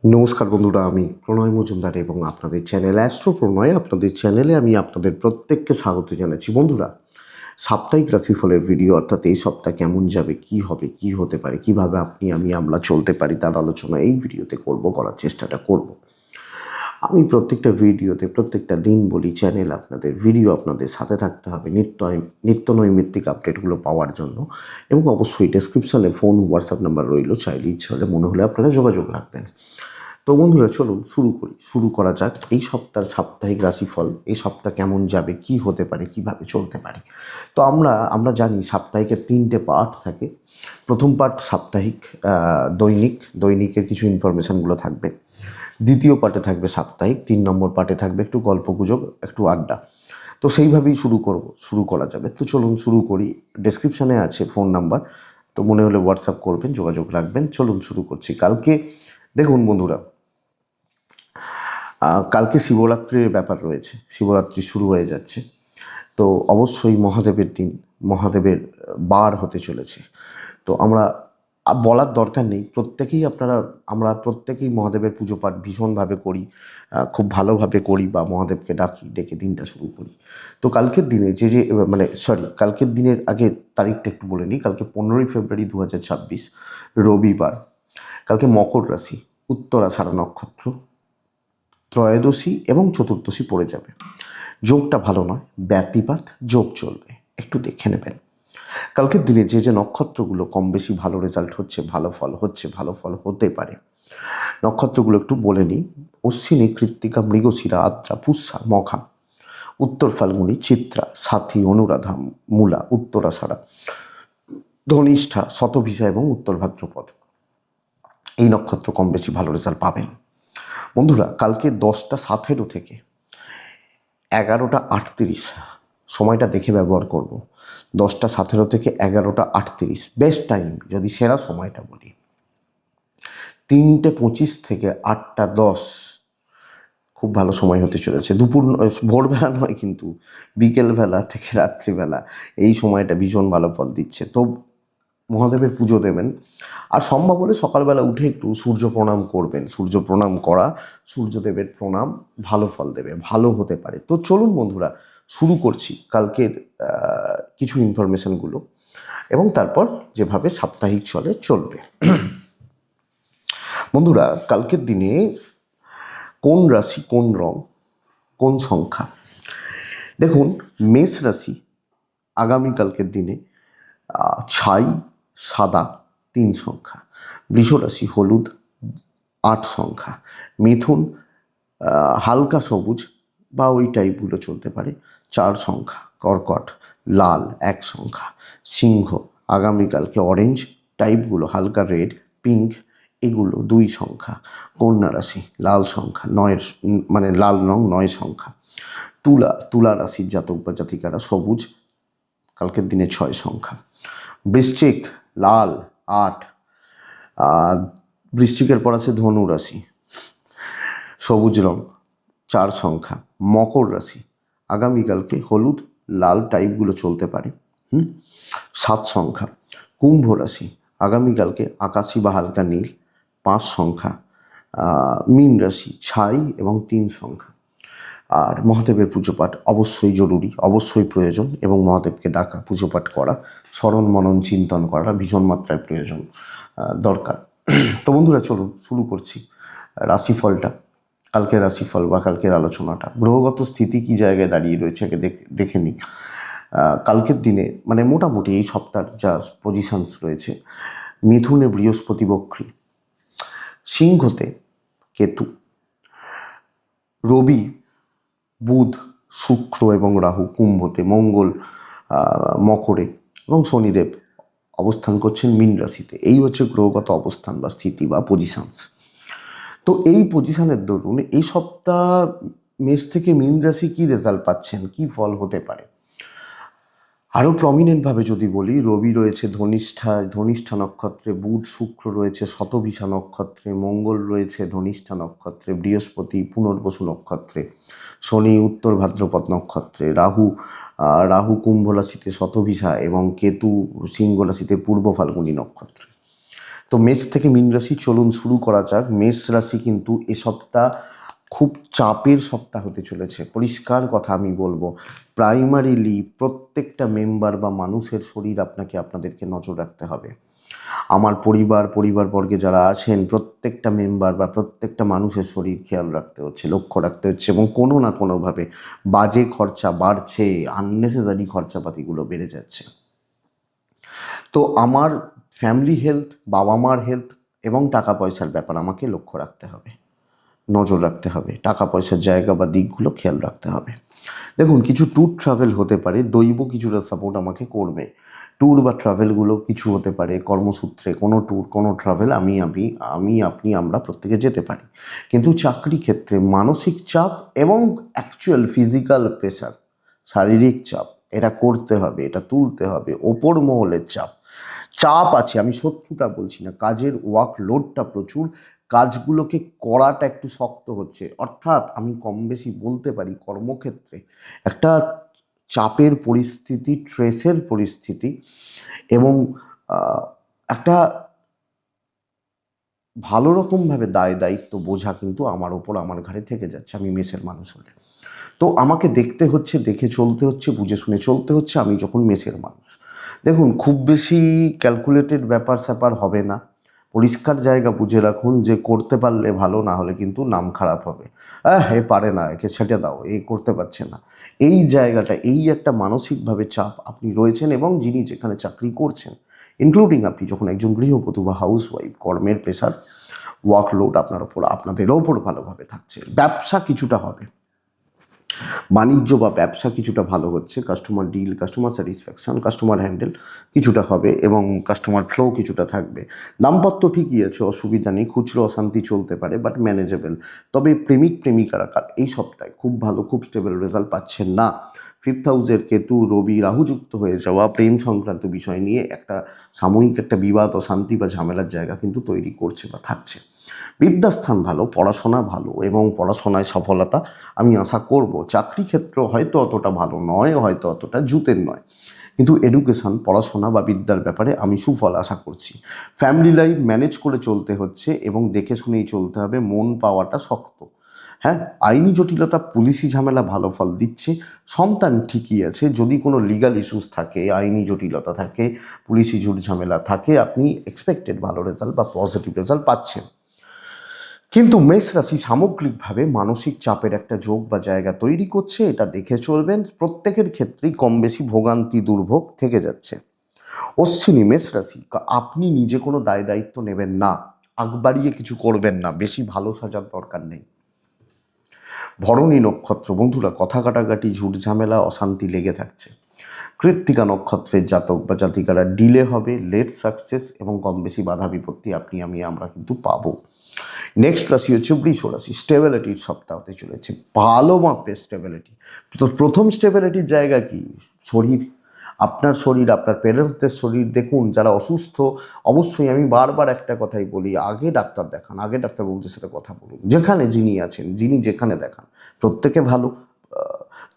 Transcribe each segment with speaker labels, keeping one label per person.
Speaker 1: নমস্কার বন্ধুরা, আমি প্রণয় মজুমদার এবং আপনাদের চ্যানেল অ্যাস্ট্রো প্রণয়, আপনাদের চ্যানেলে আমি আপনাদের প্রত্যেককে স্বাগত জানাচ্ছি। বন্ধুরা, সাপ্তাহিক রাশিফলের ভিডিও, অর্থাৎ এই সপ্তাহ কেমন যাবে, কি হবে, কি হতে পারে, কিভাবে আমরা চলতে পারি তার আলোচনা এই ভিডিওতে করার চেষ্টাটা করব। আমি প্রত্যেকটা ভিডিওতে প্রত্যেকটা দিন বলি, চ্যানেল আপনাদের, ভিডিও আপনাদের সাথে থাকতে হবে নিত্য নৈমিত্তিক আপডেটগুলো পাওয়ার জন্য। এবং অবশ্যই ডেসক্রিপশনে ফোন হোয়াটসঅ্যাপ নাম্বার রইল, চাইলে ইচ্ছে হলে মনে হলে আপনারা যোগাযোগ রাখবেন। তো বন্ধুরা, চলুন শুরু করা যাক এই সপ্তাহের সাপ্তাহিক রাশিফল। এই সপ্তাহ কেমন যাবে, কি হতে পারে, কিভাবে চলতে পারে। তো আমরা জানি সাপ্তাহিকের 3টে পার্ট থাকে। প্রথম পার্ট সাপ্তাহিক দৈনিকের কিছু ইনফরমেশানগুলো থাকবে। দ্বিতীয় পার্টে থাকবে সাপ্তাহিক, 3 নম্বর পার্টে থাকবে একটু গল্পগুজব, একটু আড্ডা। তো সেইভাবেই শুরু করা যাবে। তো চলুন শুরু করি। ডেসক্রিপশানে আছে ফোন নাম্বার, তো মনে হলে হোয়াটসঅ্যাপ করবেন, যোগাযোগ রাখবেন। চলুন শুরু করছি। কালকে দেখুন বন্ধুরা, কালকে শিবরাত্রির ব্যাপার রয়েছে। শিবরাত্রি শুরু হয়ে যাচ্ছে, তো অবশ্যই মহাদেবের দিন, মহাদেবের বার হতে চলেছে। তো আমরা বলার দরকার নেই, আমরা প্রত্যেকেই মহাদেবের পুজো পাঠ ভীষণভাবে করি, খুব ভালোভাবে করি, বা মহাদেবকে ডেকে দিনটা শুরু করি। তো কালকের দিনে কালকের দিনের আগে তারিখটা একটু বলে নিই। কালকে 15ই ফেব্রুয়ারি 2026, রবিবার। কালকে মকর রাশি, উত্তরাষাঢ়া নক্ষত্র, ত্রয়োদশী এবং চতুর্দশী পড়ে যাবে। যোগটা ভালো নয়, ব্যতিপাত যোগ চলবে, একটু দেখে নেবেন। কালকের দিনে যে নক্ষত্রগুলো কম বেশি ভালো রেজাল্ট হচ্ছে, ভালো ফল হতে পারে, নক্ষত্রগুলো একটু বলে নিই। অশ্বিনী, কৃত্তিকা, মৃগশিরা, আদ্রা, পুষ্যা, মঘা, উত্তর ফাল্গুনী, চিত্রা, সাথী, অনুরাধা, মূলা, উত্তরাষাঢ়া, ধনিষ্ঠা, শতভিষা এবং উত্তর ভাদ্রপদ। এই নক্ষত্র কম বেশি ভালো রেজাল্ট পাবেন। বন্ধুরা, কালকে 10টা 17 থেকে 11টা 38, সময়টা দেখে ব্যবহার করব। 10টা 17 থেকে 11টা 38 বেস্ট টাইম, যদি সেরা সময়টা বলি। 3টে 25 থেকে 8টা 10 খুব ভালো সময় হতে চলেছে। ভোরবেলা নয় কিন্তু, বিকেলবেলা থেকে রাত্রিবেলা এই সময়টা ভীষণ ভালো ফল দিচ্ছে। তো মহাদেবের পুজো দেবেন, আর সম্ভব হলে সকালবেলা উঠে একটু সূর্য প্রণাম করবেন। সূর্য প্রণাম করা, সূর্যদেবের প্রণাম ভালো ফল দেবে, ভালো হতে পারে। তো চলুন বন্ধুরা, শুরু করছি কালকের কিছু ইনফরমেশনগুলো, এবং তারপর যেভাবে সাপ্তাহিক চলবে। বন্ধুরা, কালকের দিনে কোন রাশি, কোন রং, কোন সংখ্যা। দেখুন, মেষ রাশি আগামীকালকের দিনে ছাই সাদা 3 সংখ্যা। বৃষ রাশি হলুদ 8 সংখ্যা। মিথুন হালকা সবুজ বা ওই টাইপগুলো চলতে পারে 4 সংখ্যা। কর্কট লাল 1 সংখ্যা। সিংহ আগামীকালকে অরেঞ্জ টাইপগুলো, হালকা রেড, পিঙ্ক, এগুলো 2 সংখ্যা। কন্যা রাশি লাল সংখ্যা 9, মানে লাল রং 9 সংখ্যা। তুলা রাশির জাতক বা জাতিকারা সবুজ কালকের দিনে 6 সংখ্যা। বৃশ্চিক লাল 8, বৃশ্চিকের পর আছে ধনু রাশি, সবুজ রং 4 সংখ্যা। মকর রাশি আগামীকালকে হলুদ লাল টাইপগুলো চলতে পারে, 7 সংখ্যা। কুম্ভ রাশি আগামীকালকে আকাশি বা হালকা নীল 5 সংখ্যা। মীন রাশি ছাই এবং 3 সংখ্যা। আর মহাদেবের পুজো পাঠ অবশ্যই জরুরি, অবশ্যই প্রয়োজন, এবং মহাদেবকে ডাকা, পুজো পাঠ করা, স্মরণ মনন চিন্তন করা ভীষণ মাত্রায় প্রয়োজন, দরকার। তো বন্ধুরা, চলুন শুরু করছি রাশিফলটা। কালকের রাশিফল বা কালকের আলোচনাটা, গ্রহগত স্থিতি কি জায়গায় দাঁড়িয়ে রয়েছে আগে দেখে নিই। কালকের দিনে মানে মোটামুটি এই সপ্তাহের যা পজিশনস রয়েছে, মিথুনে বৃহস্পতি বক্রী, সিংহতে কেতু, রবি, বুধ, শুক্র এবং রাহু কুম্ভতে, মঙ্গল মকরে, এবং শনিদেব অবস্থান করছেন মীন রাশিতে। এই হচ্ছে গ্রহগত অবস্থান বা স্থিতি বা পজিশনস। তো এই পজিশনের দরুন এই সপ্তাহ মেষ থেকে মীন রাশি কী রেজাল্ট পাচ্ছেন, কি ফল হতে পারে। আরও প্রমিনেন্টভাবে যদি বলি, রবি রয়েছে ধনিষ্ঠা নক্ষত্রে, বুধ শুক্র রয়েছে শতভিষা নক্ষত্রে, মঙ্গল রয়েছে ধনিষ্ঠা নক্ষত্রে, বৃহস্পতি পুনর্বসু নক্ষত্রে, শনি উত্তর ভাদ্রপদ নক্ষত্রে, রাহু কুম্ভ রাশিতে শতভিষা এবং কেতু সিংহ রাশিতে পূর্ব ফাল্গুনী নক্ষত্রে। তো মেষ থেকে মীন রাশি চলুন শুরু করা যাক। মেষ রাশি কিন্তু এ সপ্তাহ খুব চাপের সপ্তাহ হতে চলেছে। পরিষ্কার কথা আমি বলবো, প্রাইমারিলি প্রত্যেকটা মেম্বার বা মানুষের শরীর আপনাদেরকে নজর রাখতে হবে। আমার পরিবারবর্গে যারা আছেন প্রত্যেকটা মেম্বার বা প্রত্যেকটা মানুষের শরীর খেয়াল রাখতে হচ্ছে, লক্ষ্য রাখতে হচ্ছে, এবং কোনো না কোনোভাবে বাজে খরচা বাড়ছে, আননেসেসারি খরচাপাতিগুলো বেড়ে যাচ্ছে। তো আমার ফ্যামিলি হেলথ, বাবা মার হেলথ এবং টাকা পয়সার ব্যাপার আমাকে লক্ষ্য রাখতে হবে, নজর রাখতে হবে, টাকা পয়সার জায়গা বা দিকগুলো খেয়াল রাখতে হবে। দেখুন, কিছু ট্যুর ট্রাভেল হতে পারে, দৈব কিছুটা সাপোর্ট আমাকে করবে। ট্যুর বা ট্রাভেলগুলো কিছু হতে পারে কর্মসূত্রে, কোনো ট্যুর কোনো ট্রাভেল আমরা প্রত্যেকে যেতে পারি। কিন্তু চাকরি ক্ষেত্রে মানসিক চাপ এবং অ্যাকচুয়াল ফিজিক্যাল প্রেশার, শারীরিক চাপ, এটা করতে হবে, এটা তুলতে হবে, ওপর মহলের চাপ চাপ আছে। আমি শত্রুটা বলছি না, কাজের ওয়ার্কলোডটা প্রচুর, কাজগুলোকে করাটা একটু শক্ত হচ্ছে। অর্থাৎ আমি কম বেশি বলতে পারি কর্মক্ষেত্রে একটা চাপের পরিস্থিতি, স্ট্রেসের পরিস্থিতি, এবং একটা ভালো রকমভাবে দায়িত্ব বোঝা কিন্তু আমার ওপর, আমার ঘাড়ে থেকে যাচ্ছে, আমি মেষের মানুষ হলে। তো আমাকে দেখতে হচ্ছে, দেখে চলতে হচ্ছে, বুঝে শুনে চলতে হচ্ছে আমি যখন মেষের মানুষ। দেখুন, খুব বেশি ক্যালকুলেটেড ব্যাপার স্যাপার হবে না। পরিষ্কার জায়গা বুঝে রাখুন যে করতে পারলে ভালো, না হলে কিন্তু নাম খারাপ হবে। এ পারে না, একে ছেটে দাও, এ করতে পারছে না। এই জায়গাটা, এই একটা মানসিকভাবে চাপ আপনি রয়েছেন, এবং যিনি যেখানে চাকরি করছেন, ইনক্লুডিং আপনি যখন একজন গৃহবধূ বা হাউস ওয়াইফ, কর্মের প্রেশার, ওয়ার্কলোড আপনাদেরও ওপর ভালোভাবে থাকছে। ব্যবসা কিছুটা হবে, বাণিজ্য বা ব্যবসা কিছুটা ভালো হচ্ছে, customer deal, customer satisfaction, customer handle কিছুটা হবে, এবং কাস্টমার ফ্লো কিছুটা থাকবে। দাম্পত্য ঠিকই আছে, অসুবিধা নেই, খুচরো অশান্তি চলতে পারে বাট ম্যানেজেবল। তবে প্রেমিকারা এই সপ্তাহে খুব ভালো, খুব স্টেবল রেজাল্ট পাচ্ছেন না। 5th হাউসের কেতু, রবি, রাহু যুক্ত হয়ে যাওয়া প্রেম সংক্রান্ত বিষয় নিয়ে একটা সাময়িক একটা বিবাদ, অশান্তি বা ঝামেলার জায়গা কিন্তু তৈরি করছে বা থাকছে। বিদ্যাস্থান ভালো, পড়াশোনা ভালো, এবং পড়াশোনায় সফলতা আমি আশা করব। চাকরি ক্ষেত্র হয়তো অতটা ভালো নয়, হয়তো অতটা জুতের নয়, কিন্তু এডুকেশন, পড়াশোনা বা বিদ্যার ব্যাপারে আমি সুফল আশা করছি। ফ্যামিলি লাইফ ম্যানেজ করে চলতে হচ্ছে, এবং দেখে শুনেই চলতে হবে, মন পাওয়াটা শক্ত। হ্যাঁ, আইনি জটিলতা, পুলিশি ঝামেলা ভালো ফল দিচ্ছে। সন্তান ঠিকই আছে, যদি কোনো লিগাল ইস্যুস থাকে, আইনি জটিলতা থাকে, পুলিশি ঝামেলা থাকে, আপনি এক্সপেক্টেড ভালো রেজাল্ট বা পজিটিভ রেজাল্ট পাচ্ছেন। কিন্তু মেষ রাশি সামগ্রিকভাবে মানসিক চাপের একটা যোগ বা জায়গা তৈরি করছে, এটা দেখে চলবেন। প্রত্যেকের ক্ষেত্রেই কম বেশি ভোগান্তি, দুর্ভোগ থেকে যাচ্ছে। অশ্বিনী, মেষ রাশি, আপনি নিজে কোনো দায়িত্ব নেবেন না, আগ বাড়িয়ে কিছু করবেন না, বেশি ভালো সাজার দরকার নেই। ভরণী নক্ষত্র, বন্ধুরা, কথা কাটাকাটি, ঝুট ঝামেলা, অশান্তি লেগে থাকছে। কৃত্তিকা নক্ষত্রের জাতক বা জাতিকারা ডিলে হবে, লেট সাকসেস এবং কম বেশি বাধা বিপত্তি আমরা কিন্তু পাবো। নেক্সট রাশি হচ্ছে বৃষ রাশি। স্টেবিলিটির সপ্তাহ হতে চলেছে, ভালো মাপের স্টেবিলিটি। তো প্রথম স্টেবিলিটির জায়গা কি? শরীর, আপনার শরীর, আপনার পেরেন্টসদের শরীর দেখুন। যারা অসুস্থ, অবশ্যই আমি বারবার একটা কথাই বলি, আগে ডাক্তার দেখান, আগে ডাক্তারবাবুদের সাথে কথা বলুন, যিনি আছেন, যিনি যেখানে দেখান, প্রত্যেকে ভালো।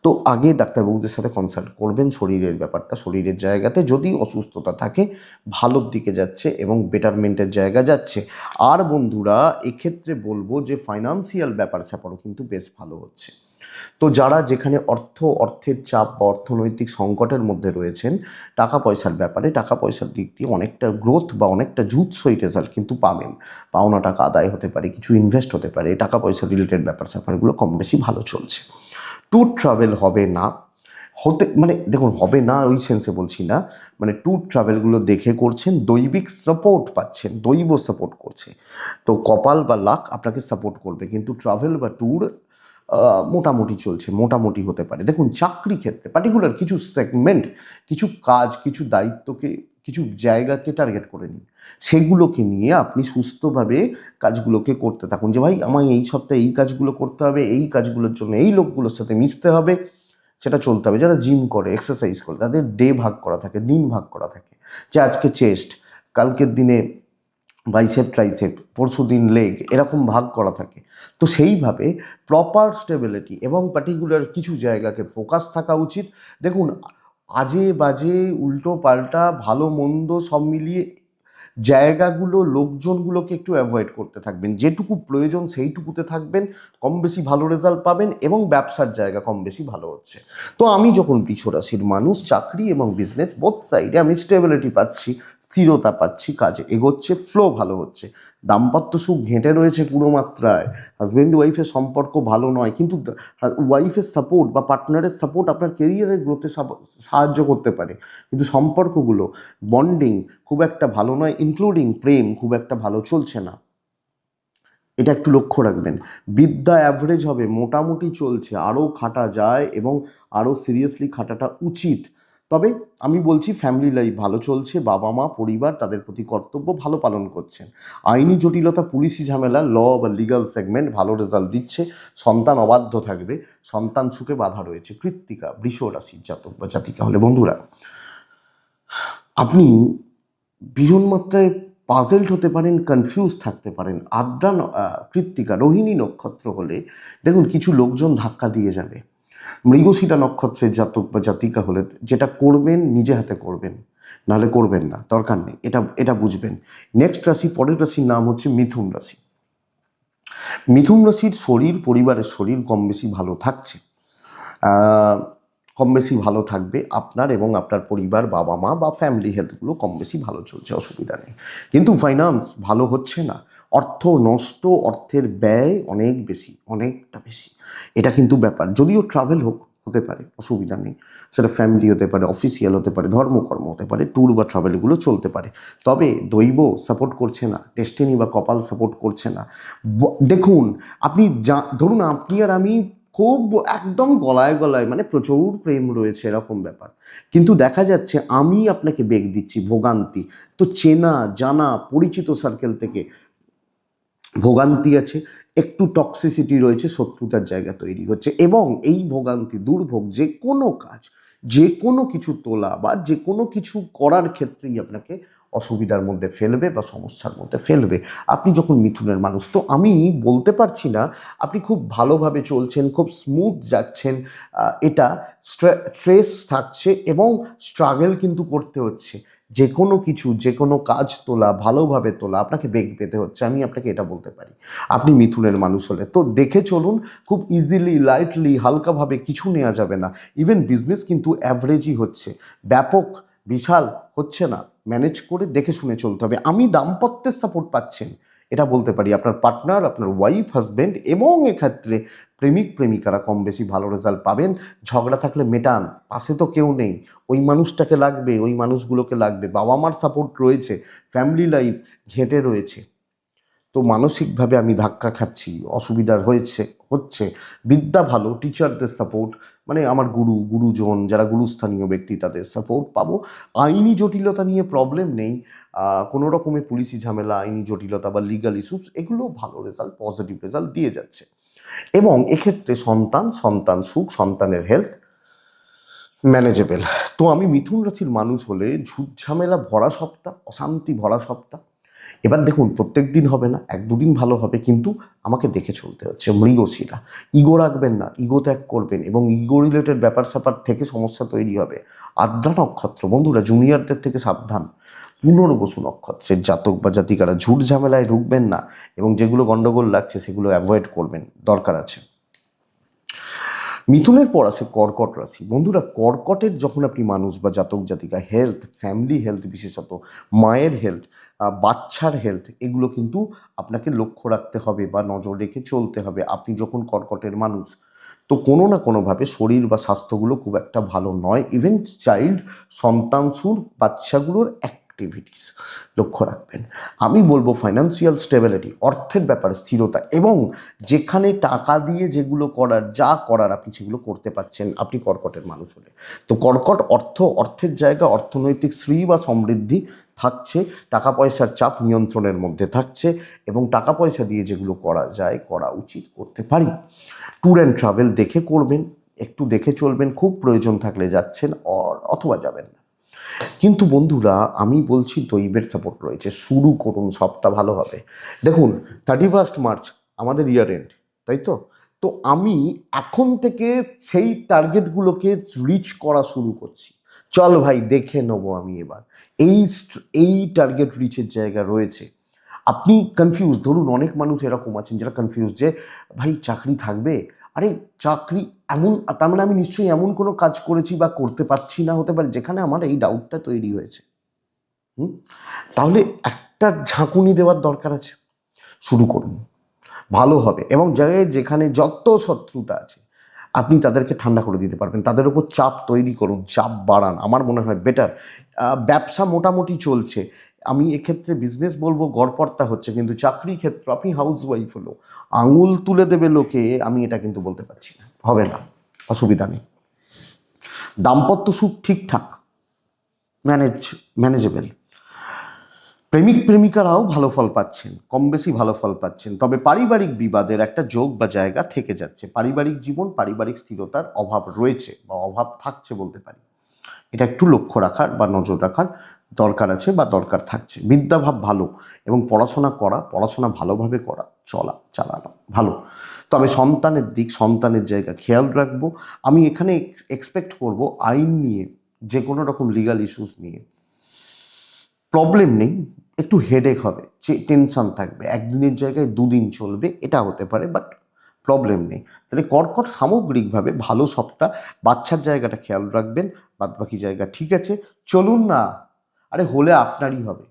Speaker 1: তো আগে ডাক্তারবাবুদের সাথে কনসাল্ট করবেন শরীরের ব্যাপারটা, শরীরের জায়গাতে যদি অসুস্থতা থাকে, ভালোর দিকে যাচ্ছে এবং বেটারমেন্টের জায়গা যাচ্ছে। আর বন্ধুরা, এক্ষেত্রে বলবো যে ফাইন্যান্সিয়াল ব্যাপার স্যাপারও কিন্তু বেশ ভালো হচ্ছে। তো যারা যেখানে অর্থের চাপ বা অর্থনৈতিক সংকটের মধ্যে রয়েছেন, টাকা পয়সার ব্যাপারে, টাকা পয়সার দিক দিয়ে অনেকটা গ্রোথ বা অনেকটা জুৎসই রেজাল্ট কিন্তু পাবেন। পাওনা টাকা আদায় হতে পারে, কিছু ইনভেস্ট হতে পারে, টাকা পয়সা রিলেটেড ব্যাপার স্যাপারগুলো কম বেশি ভালো চলছে। ট্যুর ট্রাভেল হবে না, মানে দেখুন, হবে না ওই সেন্সে বলছি না, মানে ট্যুর ট্রাভেলগুলো দেখে করছেন, দৈবিক সাপোর্ট পাচ্ছেন, দৈব সাপোর্ট করছে। তো কপাল বা লাক আপনাকে সাপোর্ট করবে, কিন্তু ট্রাভেল বা ট্যুর মোটামুটি চলছে, মোটামুটি হতে পারে। দেখুন, চাকরি ক্ষেত্রে পার্টিকুলার কিছু সেগমেন্ট, কিছু কাজ, কিছু দায়িত্বকে, কিছু জায়গাকে টার্গেট করে নিন, সেগুলোকে নিয়ে আপনি সুস্থভাবে কাজগুলোকে করতে থাকুন। যে ভাই, আমায় এই সপ্তাহে এই কাজগুলো করতে হবে, এই কাজগুলোর জন্য এই লোকগুলোর সাথে মিশতে হবে, সেটা চলতে হবে। যারা জিম করে, এক্সারসাইজ করে, তাদের ডে ভাগ করা থাকে, দিন ভাগ করা থাকে, যে আজকে চেস্ট, কালকের দিনে বাইসেপ ট্রাইসেপ, পরশু দিন লেগ, এরকম ভাগ করা থাকে। তো সেইভাবে প্রপার স্টেবিলিটি এবং পার্টিকুলার কিছু জায়গাকে ফোকাস থাকা উচিত। দেখুন, আজে বাজে, উল্টো পাল্টা, ভালো মন্দ সব মিলিয়ে জায়গাগুলো লোকজনগুলোকে একটু অ্যাভয়েড করতে থাকবেন, যেটুকু প্রয়োজন সেইটুকুতে থাকবেন, কম বেশি ভালো রেজাল্ট পাবেন এবং ব্যবসার জায়গা কম বেশি ভালো হচ্ছে। তো আমি যখন বৃষ রাশির মানুষ, চাকরি এবং বিজনেস বোথ সাইডে আমি স্টেবিলিটি পাচ্ছি, স্থিরতা পাচ্ছি, কাজে এগোচ্ছে, ফ্লো ভালো হচ্ছে, দাম্পত্য সুখ ঘেঁটে রয়েছে পুরো মাত্রায়, হাজব্যান্ড ওয়াইফের সম্পর্ক ভালো নয় কিন্তু ওয়াইফের সাপোর্ট বা পার্টনারের সাপোর্ট আপনার কেরিয়ারের গ্রোথে সাহায্য করতে পারে, কিন্তু সম্পর্কগুলো বন্ডিং খুব একটা ভালো নয়, ইনক্লুডিং প্রেম খুব একটা ভালো চলছে না, এটা একটু লক্ষ্য রাখবেন। বিদ্যা অ্যাভারেজ হবে, মোটামুটি চলছে, আরও খাটা যায় এবং আরও সিরিয়াসলি খাটাটা উচিত। তবে আমি বলছি ফ্যামিলি লাইফ ভালো চলছে, বাবা মা পরিবার তাদের প্রতি কর্তব্য ভালো পালন করছেন। আইনি জটিলতা, পুলিশি ঝামেলা, ল বা লিগাল সেগমেন্ট ভালো রেজাল্ট দিচ্ছে, সন্তান অবাধ্য থাকবে, সন্তান সুখে বাধা রয়েছে। কৃত্তিকা বৃষ রাশির জাতক বা জাতিকা হলে বন্ধুরা আপনি ভীষণ মাত্রায় পাজেলড হতে পারেন, কনফিউজ থাকতে পারেন। আদ্রা কৃত্তিকা রোহিণী নক্ষত্র হলে দেখুন কিছু লোকজন ধাক্কা দিয়ে যাবে। মৃগশিরা নক্ষত্রের জাতক বা জাতিকা হলে যেটা করবেন নিজে হাতে করবেন, নাহলে করবেন না, দরকার নেই, এটা এটা বুঝবেন। নেক্সট রাশি, পরের রাশির নাম হচ্ছে মিথুন রাশি। মিথুন রাশির শরীর, পরিবারের শরীর কম বেশি ভালো থাকছে, কম বেশি ভালো থাকবে আপনার এবং আপনার পরিবার, বাবা মা বা ফ্যামিলি হেলথগুলো কম বেশি ভালো চলছে, অসুবিধা নেই। কিন্তু ফাইন্যান্স ভালো হচ্ছে না, অর্থ নষ্ট, অর্থের ব্যয় অনেক বেশি, অনেকটা বেশি, এটা কিন্তু ব্যাপার। যদিও ট্রাভেল হতে পারে, অসুবিধা নেই, সেটা ফ্যামিলি হতে পারে, অফিসিয়াল হতে পারে, ধর্মকর্ম হতে পারে, ট্যুর বা ট্রাভেল এগুলো চলতে পারে। তবে দৈব সাপোর্ট করছে না, ডেস্টিনি বা কপাল সাপোর্ট করছে না। দেখুন আপনি ধরুন আপনি আর আমি খুব একদম গলায় গলায়, মানে প্রচুর প্রেম রয়েছে এরকম ব্যাপার, কিন্তু দেখা যাচ্ছে আমি আপনাকে বেগ দিচ্ছি ভোগান্তি, তো চেনা জানা পরিচিত সার্কেল থেকে ভোগান্তি আছে, একটু টক্সিসিটি রয়েছে, শত্রুতার জায়গা তৈরি হচ্ছে, এবং এই ভোগান্তি দুর্ভোগ যে কোনো কাজ, যে কোনো কিছু তোলা বা যে কোনো কিছু করার ক্ষেত্রেই আপনাকে অসুবিধার মধ্যে ফেলবে বা সমস্যার মধ্যে ফেলবে। আপনি যখন মিথুনের মানুষ, তো আমি বলতে পারছি না আপনি খুব ভালোভাবে চলছেন, খুব স্মুথ যাচ্ছেন, এটা স্ট্রেস থাকছে এবং স্ট্রাগল কিন্তু করতে হচ্ছে। যে কোনো কিছু, যে কোনো কাজ তোলা, ভালোভাবে তোলা আপনাকে বেগ পেতে হচ্ছে, আমি আপনাকে এটা বলতে পারি। আপনি মিথুনের মানুষ হলে তো দেখে চলুন, খুব ইজিলি লাইটলি হালকাভাবে কিছু নেওয়া যাবে না। ইভেন বিজনেস কিন্তু অ্যাভারেজই হচ্ছে, ব্যাপক বিশাল হচ্ছে না, ম্যানেজ করে দেখে শুনে চলতে হবে। আমি দাম্পত্যের সাপোর্ট পাচ্ছেন এটা বলতে পারি, আপনার পার্টনার, আপনার ওয়াইফ, হাজব্যান্ড এবং এক্ষেত্রে প্রেমিক প্রেমিকারা কম বেশি ভালো রেজাল্ট পাবেন। ঝগড়া থাকলে মেটান, পাশে তো কেউ নেই, ওই মানুষটাকে লাগবে, ওই মানুষগুলোকে লাগবে, বাবা মার সাপোর্ট রয়েছে, ফ্যামিলি লাইফ ঘেঁটে রয়েছে, তো মানসিকভাবে আমি ধাক্কা খাচ্ছি, অসুবিধার হচ্ছে। বিদ্যা ভালো, টিচারদের সাপোর্ট, মানে আমার গুরুজন যারা গুরুস্থানীয় ব্যক্তি তাদের সাপোর্ট পাবো। আইনি জটিলতা নিয়ে প্রবলেম নেই, কোনো রকমের পুলিশি ঝামেলা, আইনি জটিলতা বা লিগাল ইস্যুস এগুলো ভালো রেজাল্ট, পজিটিভ রেজাল্ট দিয়ে যাচ্ছে। এবং এক্ষেত্রে সন্তান সুখ, সন্তানের হেলথ ম্যানেজেবল। তো আমি মিথুন রাশির মানুষ হলে ঝুট ঝামেলা ভরা সপ্তাহ, অশান্তি ভরা সপ্তাহ। এবার দেখুন প্রত্যেক দিন হবে না, এক দুদিন ভালো হবে, কিন্তু আমাকে দেখে চলতে হচ্ছে। মৃগশিরা, ইগো রাখবেন না, ইগো ত্যাগ করবেন, এবং ইগো রিলেটেড ব্যাপার স্যাপার থেকে সমস্যা তৈরি হবে। আদ্রা নক্ষত্র বন্ধুরা জুনিয়রদের থেকে সাবধান। পুনর্বসু নক্ষত্রের জাতক বা জাতিকারা ঝুট ঝামেলায় ঢুকবেন না, এবং যেগুলো গন্ডগোল লাগছে সেগুলো অ্যাভয়েড করবেন, দরকার আছে। মিথুনের পর আছে কর্কট রাশি। বন্ধুরা কর্কটের যখন আপনি মানুষ বা জাতক জাতিকা, হেলথ, ফ্যামিলি হেলথ, বিশেষত মায়ের হেলথ, বাচ্চার হেলথ, এগুলো কিন্তু আপনাকে লক্ষ্য রাখতে হবে বা নজর রেখে চলতে হবে। আপনি যখন কর্কটের মানুষ, তো কোনো না কোনোভাবে শরীর বা স্বাস্থ্যগুলো খুব একটা ভালো নয়। ইভেন সন্তানসুর বাচ্চাগুলোর অ্যাক্টিভিটিস লক্ষ্য রাখবেন। আমি বলবো ফাইন্যান্সিয়াল স্টেবিলিটি, অর্থের ব্যাপারে স্থিরতা, এবং যেখানে টাকা দিয়ে যেগুলো করার, যা করার আপনি সেগুলো করতে পারছেন আপনি কর্কটের মানুষ হলে। তো কর্কট অর্থের জায়গা, অর্থনৈতিক শ্রী বা সমৃদ্ধি থাকছে, টাকা পয়সার চাপ নিয়ন্ত্রণের মধ্যে থাকছে, এবং টাকা পয়সা দিয়ে যেগুলো করা যায়, করা উচিত, করতে পারি। ট্যুর অ্যান্ড ট্রাভেল দেখে করবেন, একটু দেখে চলবেন, খুব প্রয়োজন থাকলে যাচ্ছেন অথবা যাবেন না। কিন্তু বন্ধুরা আমি বলছি দৈবের সাপোর্ট রয়েছে, শুরু করুন, সবটা ভালো হবে। দেখুন 31 মার্চ আমাদের ইয়ার এন্ড, তাই তো? তো আমি এখন থেকে সেই টার্গেটগুলোকে রিচ করা শুরু করছি। চল ভাই দেখে নেবো আমি এবার। এই এই টার্গেট রিচের জায়গা রয়েছে। আপনি কনফিউজ, ধরুন অনেক মানুষ এরকম আছেন যারা কনফিউজ যে ভাই চাকরি থাকবে, আরে চাকরি এমন, তার মানে আমি নিশ্চয়ই এমন কোনো কাজ করেছি বা করতে পারছি না, হতে পারে যেখানে আমার এই ডাউটটা তৈরি হয়েছে। হুম, তাহলে একটা ঝাঁকুনি দেওয়ার দরকার আছে। শুরু করুন, ভালো হবে। এবং জায়গায় যেখানে যত শত্রুতা আছে আপনি তাদেরকে ঠান্ডা করে দিতে পারবেন, তাদের উপর চাপ তৈরি করুন, চাপ বাড়ান, আমার মনে হয় বেটার। ব্যবসা মোটামুটি চলছে, আমি এক্ষেত্রে বিজনেস বলবো গড়পড়তা হচ্ছে, কিন্তু চাকরি ক্ষেত্র আপনি হাউস ওয়াইফ হলো আঙুল তুলে দেবে লোকে, আমি এটা কিন্তু বলতে পারছি না, হবে না, অসুবিধা নেই। দাম্পত্য সুখ ঠিকঠাক, ম্যানেজেবল। প্রেমিক প্রেমিকারাও ভালো ফল পাচ্ছেন, কম বেশি ভালো ফল পাচ্ছেন, তবে পারিবারিক বিবাদের একটা যোগ বা জায়গা থেকে যাচ্ছে। পারিবারিক জীবন, পারিবারিক স্থিরতার অভাব রয়েছে বা অভাব থাকছে বলতে পারি, এটা একটু লক্ষ্য রাখার বা নজর রাখার দরকার আছে বা দরকার থাকছে। বিদ্যাভাব ভালো এবং পড়াশোনা করা, পড়াশোনা ভালোভাবে করা, চালানো ভালো। তবে সন্তানের দিক, সন্তানের জায়গা খেয়াল রাখবো। আমি এখানে এক্সপেক্ট করব আইন নিয়ে, যে কোনো রকম লিগাল ইস্যুস নিয়ে প্রবলেম নেই, একটু হেডেক হবে, যে টেনশন থাকবে, একদিনের জায়গায় দুদিন চলবে, এটা হতে পারে, বাট প্রবলেম নেই। তাহলে কর্কট সামগ্রিকভাবে ভালো সপ্তাহ। বাচ্চার জায়গাটা খেয়াল রাখবেন, বাদবাকি জায়গা ঠিক আছে। চলুন না, আরে হলে আপনারই হবে,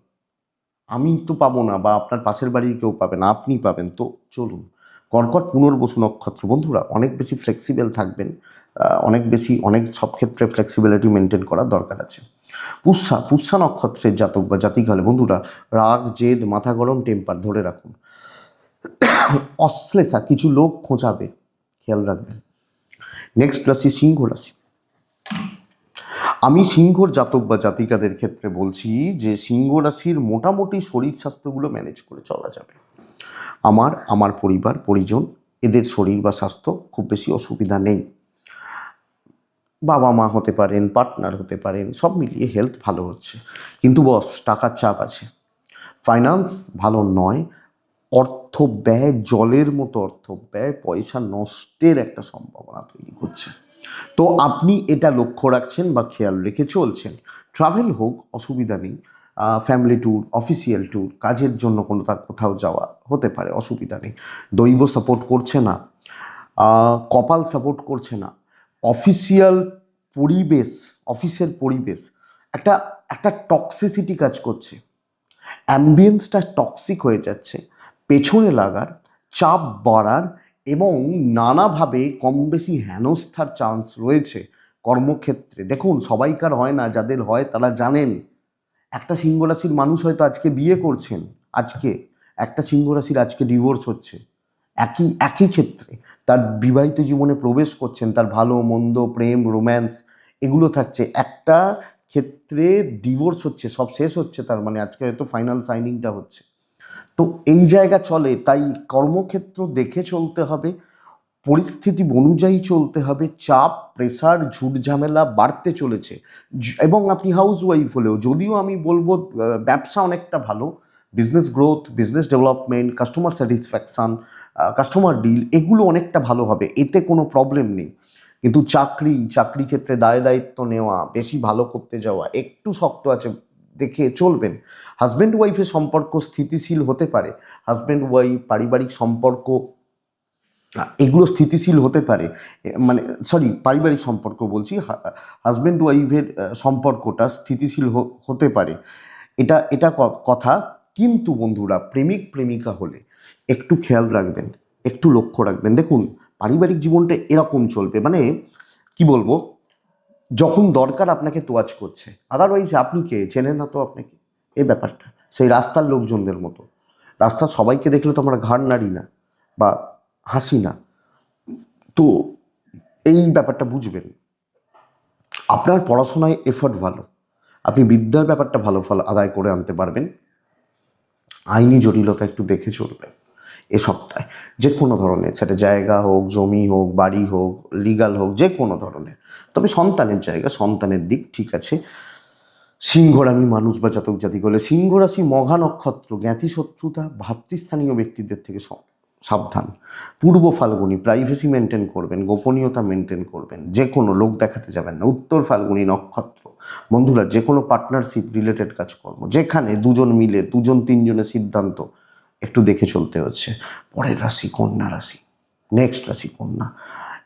Speaker 1: আমি তো পাবো না, বা আপনার পাশের বাড়ির কেউ পাবে না, আপনি পাবেন, তো চলুন। কর্কট পুনর্বসু নক্ষত্র বন্ধুরা অনেক বেশি ফ্লেক্সিবল থাকবেন, অনেক সব ক্ষেত্রে ফ্লেক্সিবিলিটি মেনটেন করার দরকার আছে। পুষ্যা নক্ষত্রের জাতক বা জাতিক হলে বন্ধুরা রাগ, জেদ, মাথা গরম, টেম্পার ধরে রাখুন। অশ্লেষা কিছু লোক খোঁচাবে, খেয়াল রাখবেন। নেক্সট রাশি সিংহ রাশি। আমি সিংহর জাতক বা জাতিকাদের ক্ষেত্রে বলছি যে সিংহ রাশির মোটামুটি শরীর স্বাস্থ্যগুলো ম্যানেজ করে চলা যাবে। আমার পরিবার পরিজন, এদের শরীর বা স্বাস্থ্য খুব বেশি অসুবিধা নেই। বাবা মা হতে পারেন, পার্টনার হতে পারেন, সব মিলিয়ে হেলথ ভালো হচ্ছে। কিন্তু বস টাকার চাপ আছে, ফাইন্যান্স ভালো নয়, অর্থ ব্যয় জলের মতো অর্থ ব্যয়, পয়সা নষ্টের একটা সম্ভাবনা তৈরি করছে। তো আপনি এটা লক্ষ্য রাখছেন বা খেয়াল রেখে চলছেন। ট্রাভেল হোক, অসুবিধা নেই, ফ্যামিলি ট্যুর, অফিসিয়াল ট্যুর, কাজের জন্য কোথাও যাওয়া হতে পারে, অসুবিধা নেই। দৈব সাপোর্ট করছে না, কপাল সাপোর্ট করছে না, অফিসিয়াল পরিবেশ, অফিসের পরিবেশ একটা একটা টক্সিসিটি কাজ করছে, অ্যাম্বিয়েন্সটা টক্সিক হয়ে যাচ্ছে, পেছনে লাগার, চাপ বাড়ার এবং নানাভাবে কম বেশি হেনস্থার চান্স রয়েছে কর্মক্ষেত্রে। দেখুন সবাইকার হয় না, যাদের হয় তারা জানেন। একটা সিংহ রাশির মানুষ হয়তো আজকে বিয়ে করছেন, আজকে একটা সিংহ রাশির আজকে ডিভোর্স হচ্ছে, একই একই ক্ষেত্রে তার বিবাহিত জীবনে প্রবেশ করছেন, তার ভালো মন্দ, প্রেম, রোম্যান্স এগুলো থাকছে, একটা ক্ষেত্রে ডিভোর্স হচ্ছে, সব শেষ হচ্ছে, তার মানে আজকে হয়তো ফাইনাল সাইনিংটা হচ্ছে। তো এই জায়গা চলে, তাই কর্মক্ষেত্র দেখে চলতে হবে, পরিস্থিতি অনুযায়ী চলতে হবে, চাপ, প্রেসার, ঝুট ঝামেলা বাড়তে চলেছে। এবং আপনি হাউস ওয়াইফ হলেও, যদিও আমি বলবো ব্যবসা অনেকটা ভালো, business growth, business development, customer satisfaction, customer deal এগুলো অনেকটা ভালো হবে, এতে কোনো প্রবলেম নেই। কিন্তু চাকরি ক্ষেত্রে দায়িত্ব নেওয়া, বেশি ভালো করতে যাওয়া একটু শক্ত আছে, দেখে চলবেন। হাজব্যান্ড ওয়াইফের সম্পর্ক স্থিতিশীল হতে পারে, হাজব্যান্ড ওয়াইফ পারিবারিক সম্পর্ক এগুলো স্থিতিশীল হতে পারে, মানে সরি পারিবারিক সম্পর্ক বলছি, হাজব্যান্ড ওয়াইফের সম্পর্কটা স্থিতিশীল হতে পারে, এটা এটা কথা। কিন্তু বন্ধুরা প্রেমিক প্রেমিকা হলে একটু খেয়াল রাখবেন, একটু লক্ষ্য রাখবেন। দেখুন পারিবারিক জীবনটা এরকম চলবে, মানে কি বলবো, যখন দরকার আপনাকে তোয়াজ করছে, আদারওয়াইজ আপনি কে, চেনেন না তো আপনাকে, এই ব্যাপারটা সেই রাস্তার লোকজনদের মতো। রাস্তার সবাইকে দেখলে তো আমরা ঘাড় নাড়ি না বা হাসি না, তো এই ব্যাপারটা বুঝবেন। আপনার পড়াশোনায় এফোর্ট ভালো, আপনি বিদ্যার ব্যাপারটা ভালো ফল আদায় করে আনতে পারবেন। আইনি জটিলতা একটু দেখে চলবেন এ সপ্তাহে, যে কোনো ধরনের, সেটা জায়গা হোক, জমি হোক, বাড়ি হোক, লিগাল হোক, যে কোনো ধরনের। তবে সন্তানের জায়গা, সন্তানের দিক ঠিক আছে। সিংহরাশি মানুষ বা জাতক জাতিক হলে, সিংহ রাশি মঘা নক্ষত্র, জ্ঞাতি শত্রুতা, ভাতৃস্থানীয় ব্যক্তিদের থেকে সাবধান। পূর্ব ফাল্গুনি, প্রাইভেসি মেনটেন করবেন, গোপনীয়তা মেনটেন করবেন, যে কোনো লোক দেখাতে যাবেন না। উত্তর ফাল্গুনি নক্ষত্র, বন্ধুরা, যে কোনো পার্টনারশিপ রিলেটেড কাজকর্ম যেখানে দুজন মিলে দুজন তিনজনের সিদ্ধান্ত একটু দেখে চলতে হচ্ছে। পরের রাশি কন্যা রাশি, নেক্সট রাশি কন্যা।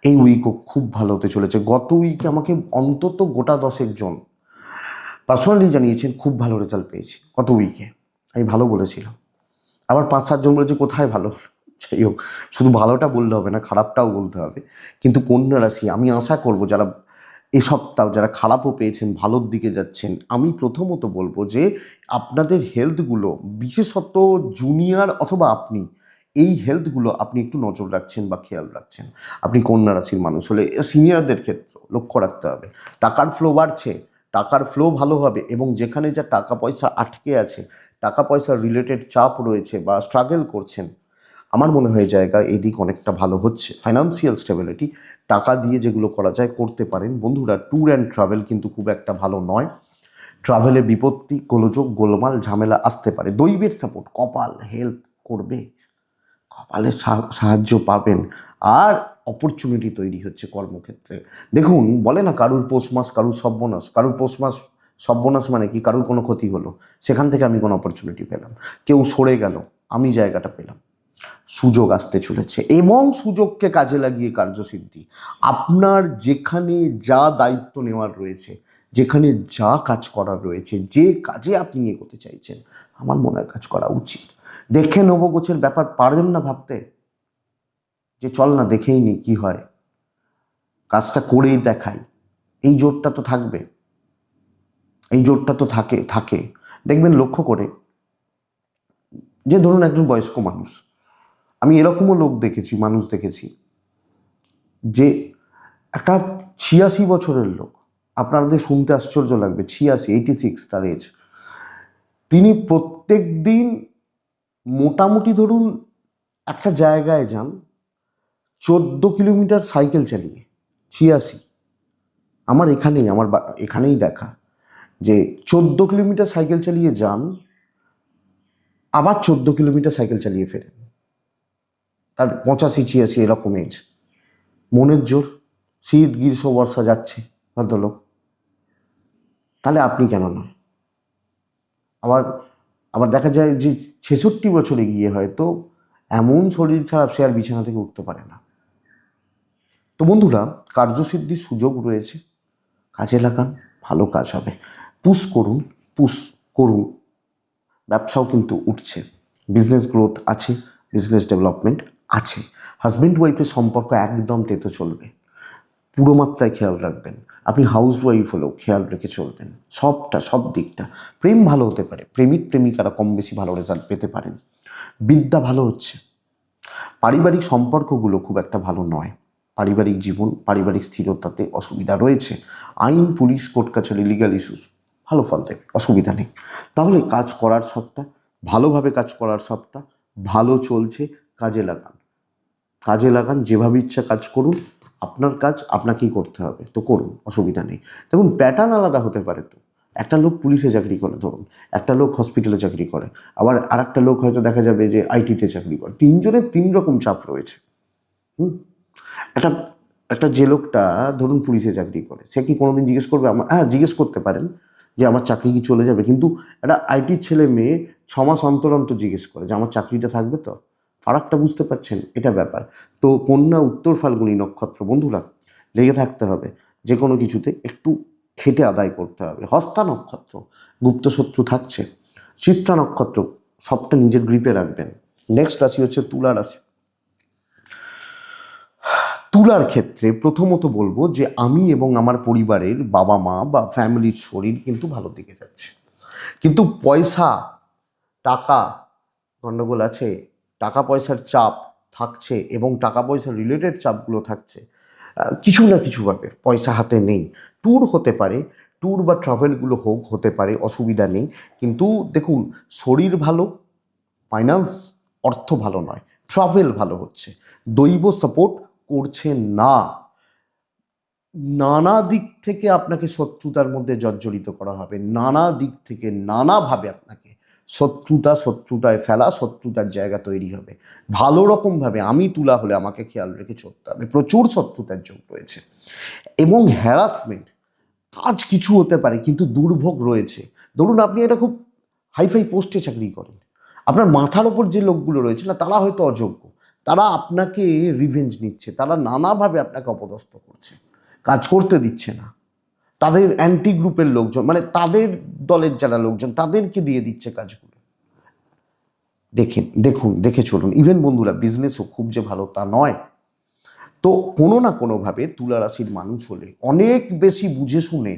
Speaker 1: এই উইকও খুব ভালো হতে চলেছে। গত উইকে আমাকে অন্তত গোটা 10 জন পার্সোনালি জানিয়েছেন খুব ভালো রেজাল্ট পেয়েছি গত উইকে, আমি ভালো বলেছিলাম। আবার 5-7 জন বলেছে কোথায় ভালো। যাই হোক, শুধু ভালোটা বললে হবে না, খারাপটাও বলতে হবে। কিন্তু কন্যা রাশি, আমি আশা করব যারা এ সপ্তাহ যারা খারাপও পেয়েছেন, ভালোর দিকে যাচ্ছেন, আমি প্রথমত বলবো যে আপনাদের হেলথগুলো, বিশেষত জুনিয়র অথবা আপনি, এই হেলথগুলো আপনি একটু নজর রাখছেন বা খেয়াল রাখছেন। আপনি কন্যা রাশির মানুষ হলে সিনিয়রদের ক্ষেত্রে লক্ষ্য রাখতে হবে। টাকার ফ্লো বাড়ছে, টাকার ফ্লো ভালো হবে, এবং যেখানে যা টাকা পয়সা আটকে আছে, টাকা পয়সার রিলেটেড চাপ রয়েছে বা স্ট্রাগল করছেন, আমার মনে হয় জায়গা এদিক অনেকটা ভালো হচ্ছে। ফাইন্যান্সিয়াল স্টেবিলিটি, টাকা দিয়ে যেগুলো করা যায় করতে পারেন। বন্ধুরা, ট্যুর অ্যান্ড ট্রাভেল কিন্তু খুব একটা ভালো নয়। ট্রাভেলে বিপত্তি, গোলযোগ, গোলমাল, ঝামেলা আসতে পারে। দৈবের সাপোর্ট, কপাল হেল্প করবে, কপালে সাহায্য পাবেন। আর অপরচুনিটি তৈরি হচ্ছে কর্মক্ষেত্রে। দেখুন, বলে না কারুর পৌষ মাস কারুর সর্বনাশ, কারুর পৌষ মাস সর্বনাশ মানে কি, কারুর কোনো ক্ষতি হলো, সেখান থেকে আমি কোনো অপরচুনিটি পেলাম। কেউ সরে গেল, আমি জায়গাটা পেলাম। সুযোগ আসতে চলেছে, এবং সুযোগকে কাজে লাগিয়ে কার্যসিদ্ধি। আপনার যেখানে যা দায়িত্ব নেওয়ার রয়েছে, যেখানে যা কাজ করার রয়েছে, যে কাজে আপনি এগোতে চাইছেন, আমার মনে হয় কাজ করা উচিত। দেখে নেবো গোছের ব্যাপার পারবেন না ভাবতে, যে চল না দেখেই নি কি হয়, কাজটা করেই দেখাই, এই জোরটা তো থাকবে, এই জোরটা তো থাকে থাকে দেখবেন লক্ষ্য করে, যে ধরুন একজন বয়স্ক মানুষ, আমি এরকমও লোক দেখেছি, মানুষ দেখেছি, যে একটা 86 বছরের লোক, আপনাদের শুনতে আশ্চর্য লাগবে, 86 তার এজ, তিনি প্রত্যেক দিন মোটামুটি ধরুন একটা জায়গায় যান 14 কিলোমিটার সাইকেল চালিয়ে। 86, আমার এখানেই এখানেই দেখা, যে 14 কিলোমিটার সাইকেল চালিয়ে যান, আবার 14 কিলোমিটার সাইকেল চালিয়ে ফেরেন। তার 85-86 এরকম এজ, মনের জোর। শীত গ্রীষ্ম বর্ষা যাচ্ছে ভদ্রলোক, তাহলে আপনি কেন নয়? আবার আবার দেখা যায় যে 66 বছরে গিয়ে হয়তো এমন শরীর খারাপ, সে আর বিছানা থেকে উঠতে পারে না। তো বন্ধুরা, কার্যসিদ্ধির সুযোগ রয়েছে, কাজে লাগান, ভালো কাজ হবে। পুশ করুন, পুশ করুন। ব্যবসাও কিন্তু উঠছে, বিজনেস গ্রোথ আছে, বিজনেস ডেভেলপমেন্ট আছে। হাজব্যান্ড ওয়াইফের সম্পর্ক একদম তেতো চলবে, পুরো মাত্রায় খেয়াল রাখবেন। আপনি হাউস ওয়াইফ হলেও খেয়াল রেখে চলবেন, সব দিকটা। প্রেম ভালো হতে পারে, প্রেমিক প্রেমিকারা কম বেশি ভালো রেজাল্ট পেতে পারেন। বিদ্যা ভালো হচ্ছে। পারিবারিক সম্পর্কগুলো খুব একটা ভালো নয়, পারিবারিক জীবন, পারিবারিক স্থিরতাতে অসুবিধা রয়েছে। আইন, পুলিশ, কোর্ট কাছারি, লিগাল ইস্যুস ভালো ফল দেবে, অসুবিধা নেই। তাহলে কাজ করার সপ্তাহ, ভালোভাবে কাজ করার সপ্তাহ, ভালো চলছে, কাজে লাগান, কাজে লাগান, যেভাবে ইচ্ছা কাজ করুন। আপনার কাজ আপনাকেই করতে হবে, তো করুন, অসুবিধা নেই। দেখুন, প্যাটার্ন আলাদা হতে পারে। তো একটা লোক পুলিশে চাকরি করে ধরুন, একটা লোক হসপিটালে চাকরি করে, আবার আর একটা লোক হয়তো দেখা যাবে যে আইটিতে চাকরি করে। তিনজনের তিন রকম চাপ রয়েছে। একটা একটা যে লোকটা ধরুন পুলিশে চাকরি করে, সে কি কোনোদিন জিজ্ঞেস করবে? হ্যাঁ, জিজ্ঞেস করতে পারেন যে আমার চাকরি কি চলে যাবে, কিন্তু একটা আইটির ছেলে মেয়ে 6 মাস অন্তর অন্তর জিজ্ঞেস করে যে আমার চাকরিটা থাকবে তো। ফারাকটা বুঝতে পারছেন? এটা ব্যাপার। তো কন্যা উত্তর ফাল্গুনী নক্ষত্র, বন্ধুরা লেগে থাকতে হবে, যে কোনো কিছুতে একটু খেটে আদায় করতে হবে। হস্তা নক্ষত্র, গুপ্ত শত্রু থাকছে। চিত্রা নক্ষত্র, সবটা নিজের গ্রিপে রাখবেন। নেক্সট রাশি হচ্ছে তুলা রাশি। তুলার ক্ষেত্রে প্রথমত বলবো যে আমি এবং আমার পরিবারের বাবা মা বা ফ্যামিলির শরীর কিন্তু ভালো দিকে যাচ্ছে, কিন্তু পয়সা, টাকা গণ্ডগোল আছে, টাকা পয়সার চাপ থাকছে, এবং টাকা পয়সা রিলেটেড চাপগুলো থাকছে। কিছু না কিছুভাবে পয়সা হাতে নেই। ট্যুর হতে পারে, ট্যুর বা ট্রাভেলগুলো হতে পারে, অসুবিধা নেই। কিন্তু দেখুন, শরীর ভালো, ফাইন্যান্স, অর্থ ভালো নয়, ট্রাভেল ভালো হচ্ছে। দৈব সাপোর্ট করছে না, নানা দিক থেকে আপনাকে শত্রুতার মধ্যে জর্জরিত করা হবে, নানা দিক থেকে নানাভাবে আপনাকে শত্রুতায় ফেলা, শত্রুতার জায়গা তৈরি হবে। ভালো রকমভাবে আমি তুলা হলে আমাকে খেয়াল রেখে চলতে হবে, প্রচুর শত্রুতার যোগ রয়েছে, এবং হ্যারাসমেন্ট, কাজ কিছু হতে পারে কিন্তু দুর্ভোগ রয়েছে। ধরুন আপনি একটা খুব হাইফাই পোস্টে চাকরি করেন, আপনার মাথার ওপর যে লোকগুলো রয়েছে না তারা হয়তো অযোগ্য, তারা আপনাকে রিভেঞ্জ নিচ্ছে, তারা নানাভাবে আপনাকে অপদস্থ করছে, কাজ করতে দিচ্ছে না, তাদের অ্যান্টি গ্রুপের লোকজন মানে তাদের দলের যারা লোকজন তাদেরকে দিয়ে দিচ্ছে কাজগুলো। দেখুন দেখে চলুন। ইভেন বন্ধুরা বিজনেসও খুব যে ভালো তা নয়। তো কোনো না কোনোভাবে তুলা রাশির মানুষ হলে অনেক বেশি বুঝে শুনে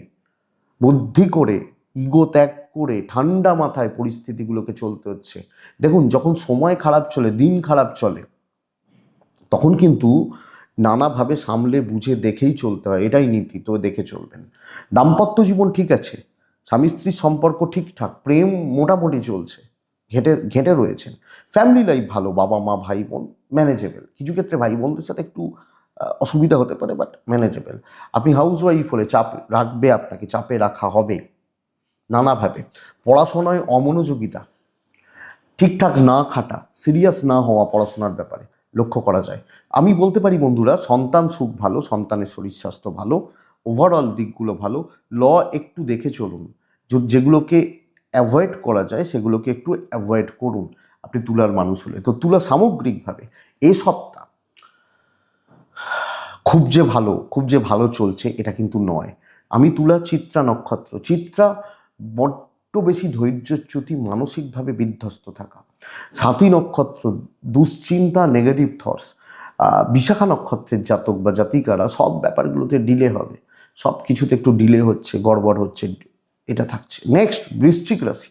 Speaker 1: বুদ্ধি করে ইগো ত্যাগ করে ঠান্ডা মাথায় পরিস্থিতিগুলোকে চলতে হচ্ছে। দেখুন যখন সময় খারাপ চলে, দিন খারাপ চলে, তখন কিন্তু নানাভাবে সামলে বুঝে দেখেই চলতে হয়, এটাই নীতি। তো দেখে চলবেন। দাম্পত্য জীবন ঠিক আছে, স্বামী স্ত্রীর সম্পর্ক ঠিকঠাক, প্রেম মোটামুটি চলছে, ঘেটে ঘেটে রয়েছেন। ফ্যামিলি লাইফ ভালো, বাবা মা ভাই বোন ম্যানেজেবল, কিছু ক্ষেত্রে ভাই বোনদের সাথে একটু অসুবিধা হতে পারে বাট ম্যানেজেবল। আপনি হাউস ওয়াইফ হলে চাপ রাখবে, আপনাকে চাপে রাখা হবে নানাভাবে। পড়াশোনায় অমনোযোগিতা, ঠিকঠাক না খাটা, সিরিয়াস না হওয়া পড়াশোনার ব্যাপারে লক্ষ্য করা যায়। আমি বলতে পারি বন্ধুরা সন্তান সুখ ভালো, সন্তানের শরীর স্বাস্থ্য ভালো, ওভারঅল দিকগুলো ভালো। ল একটু দেখে চলুন, যেগুলোকে অ্যাভয়েড করা যায় সেগুলোকে একটু অ্যাভয়েড করুন আপনি তুলার মানুষ হলে। তো তুলা সামগ্রিকভাবে এই সপ্তাহ খুব যে ভালো চলছে এটা কিন্তু নয়। আমি তুলা চিত্রা নক্ষত্র, চিত্রা বড্ড বেশি ধৈর্যচ্যুতি, মানসিকভাবে বিধ্বস্ত থাকা। সাথী নক্ষত্র দুশ্চিন্তা, নেগেটিভ থটস। বিশাখা নক্ষত্রের জাতক বা জাতিকারা সব ব্যাপারগুলোতে ডিলে হবে, সব কিছুতে একটু ডিলে হচ্ছে, গড়বড় হচ্ছে, এটা থাকছে। নেক্সট বৃশ্চিক রাশি।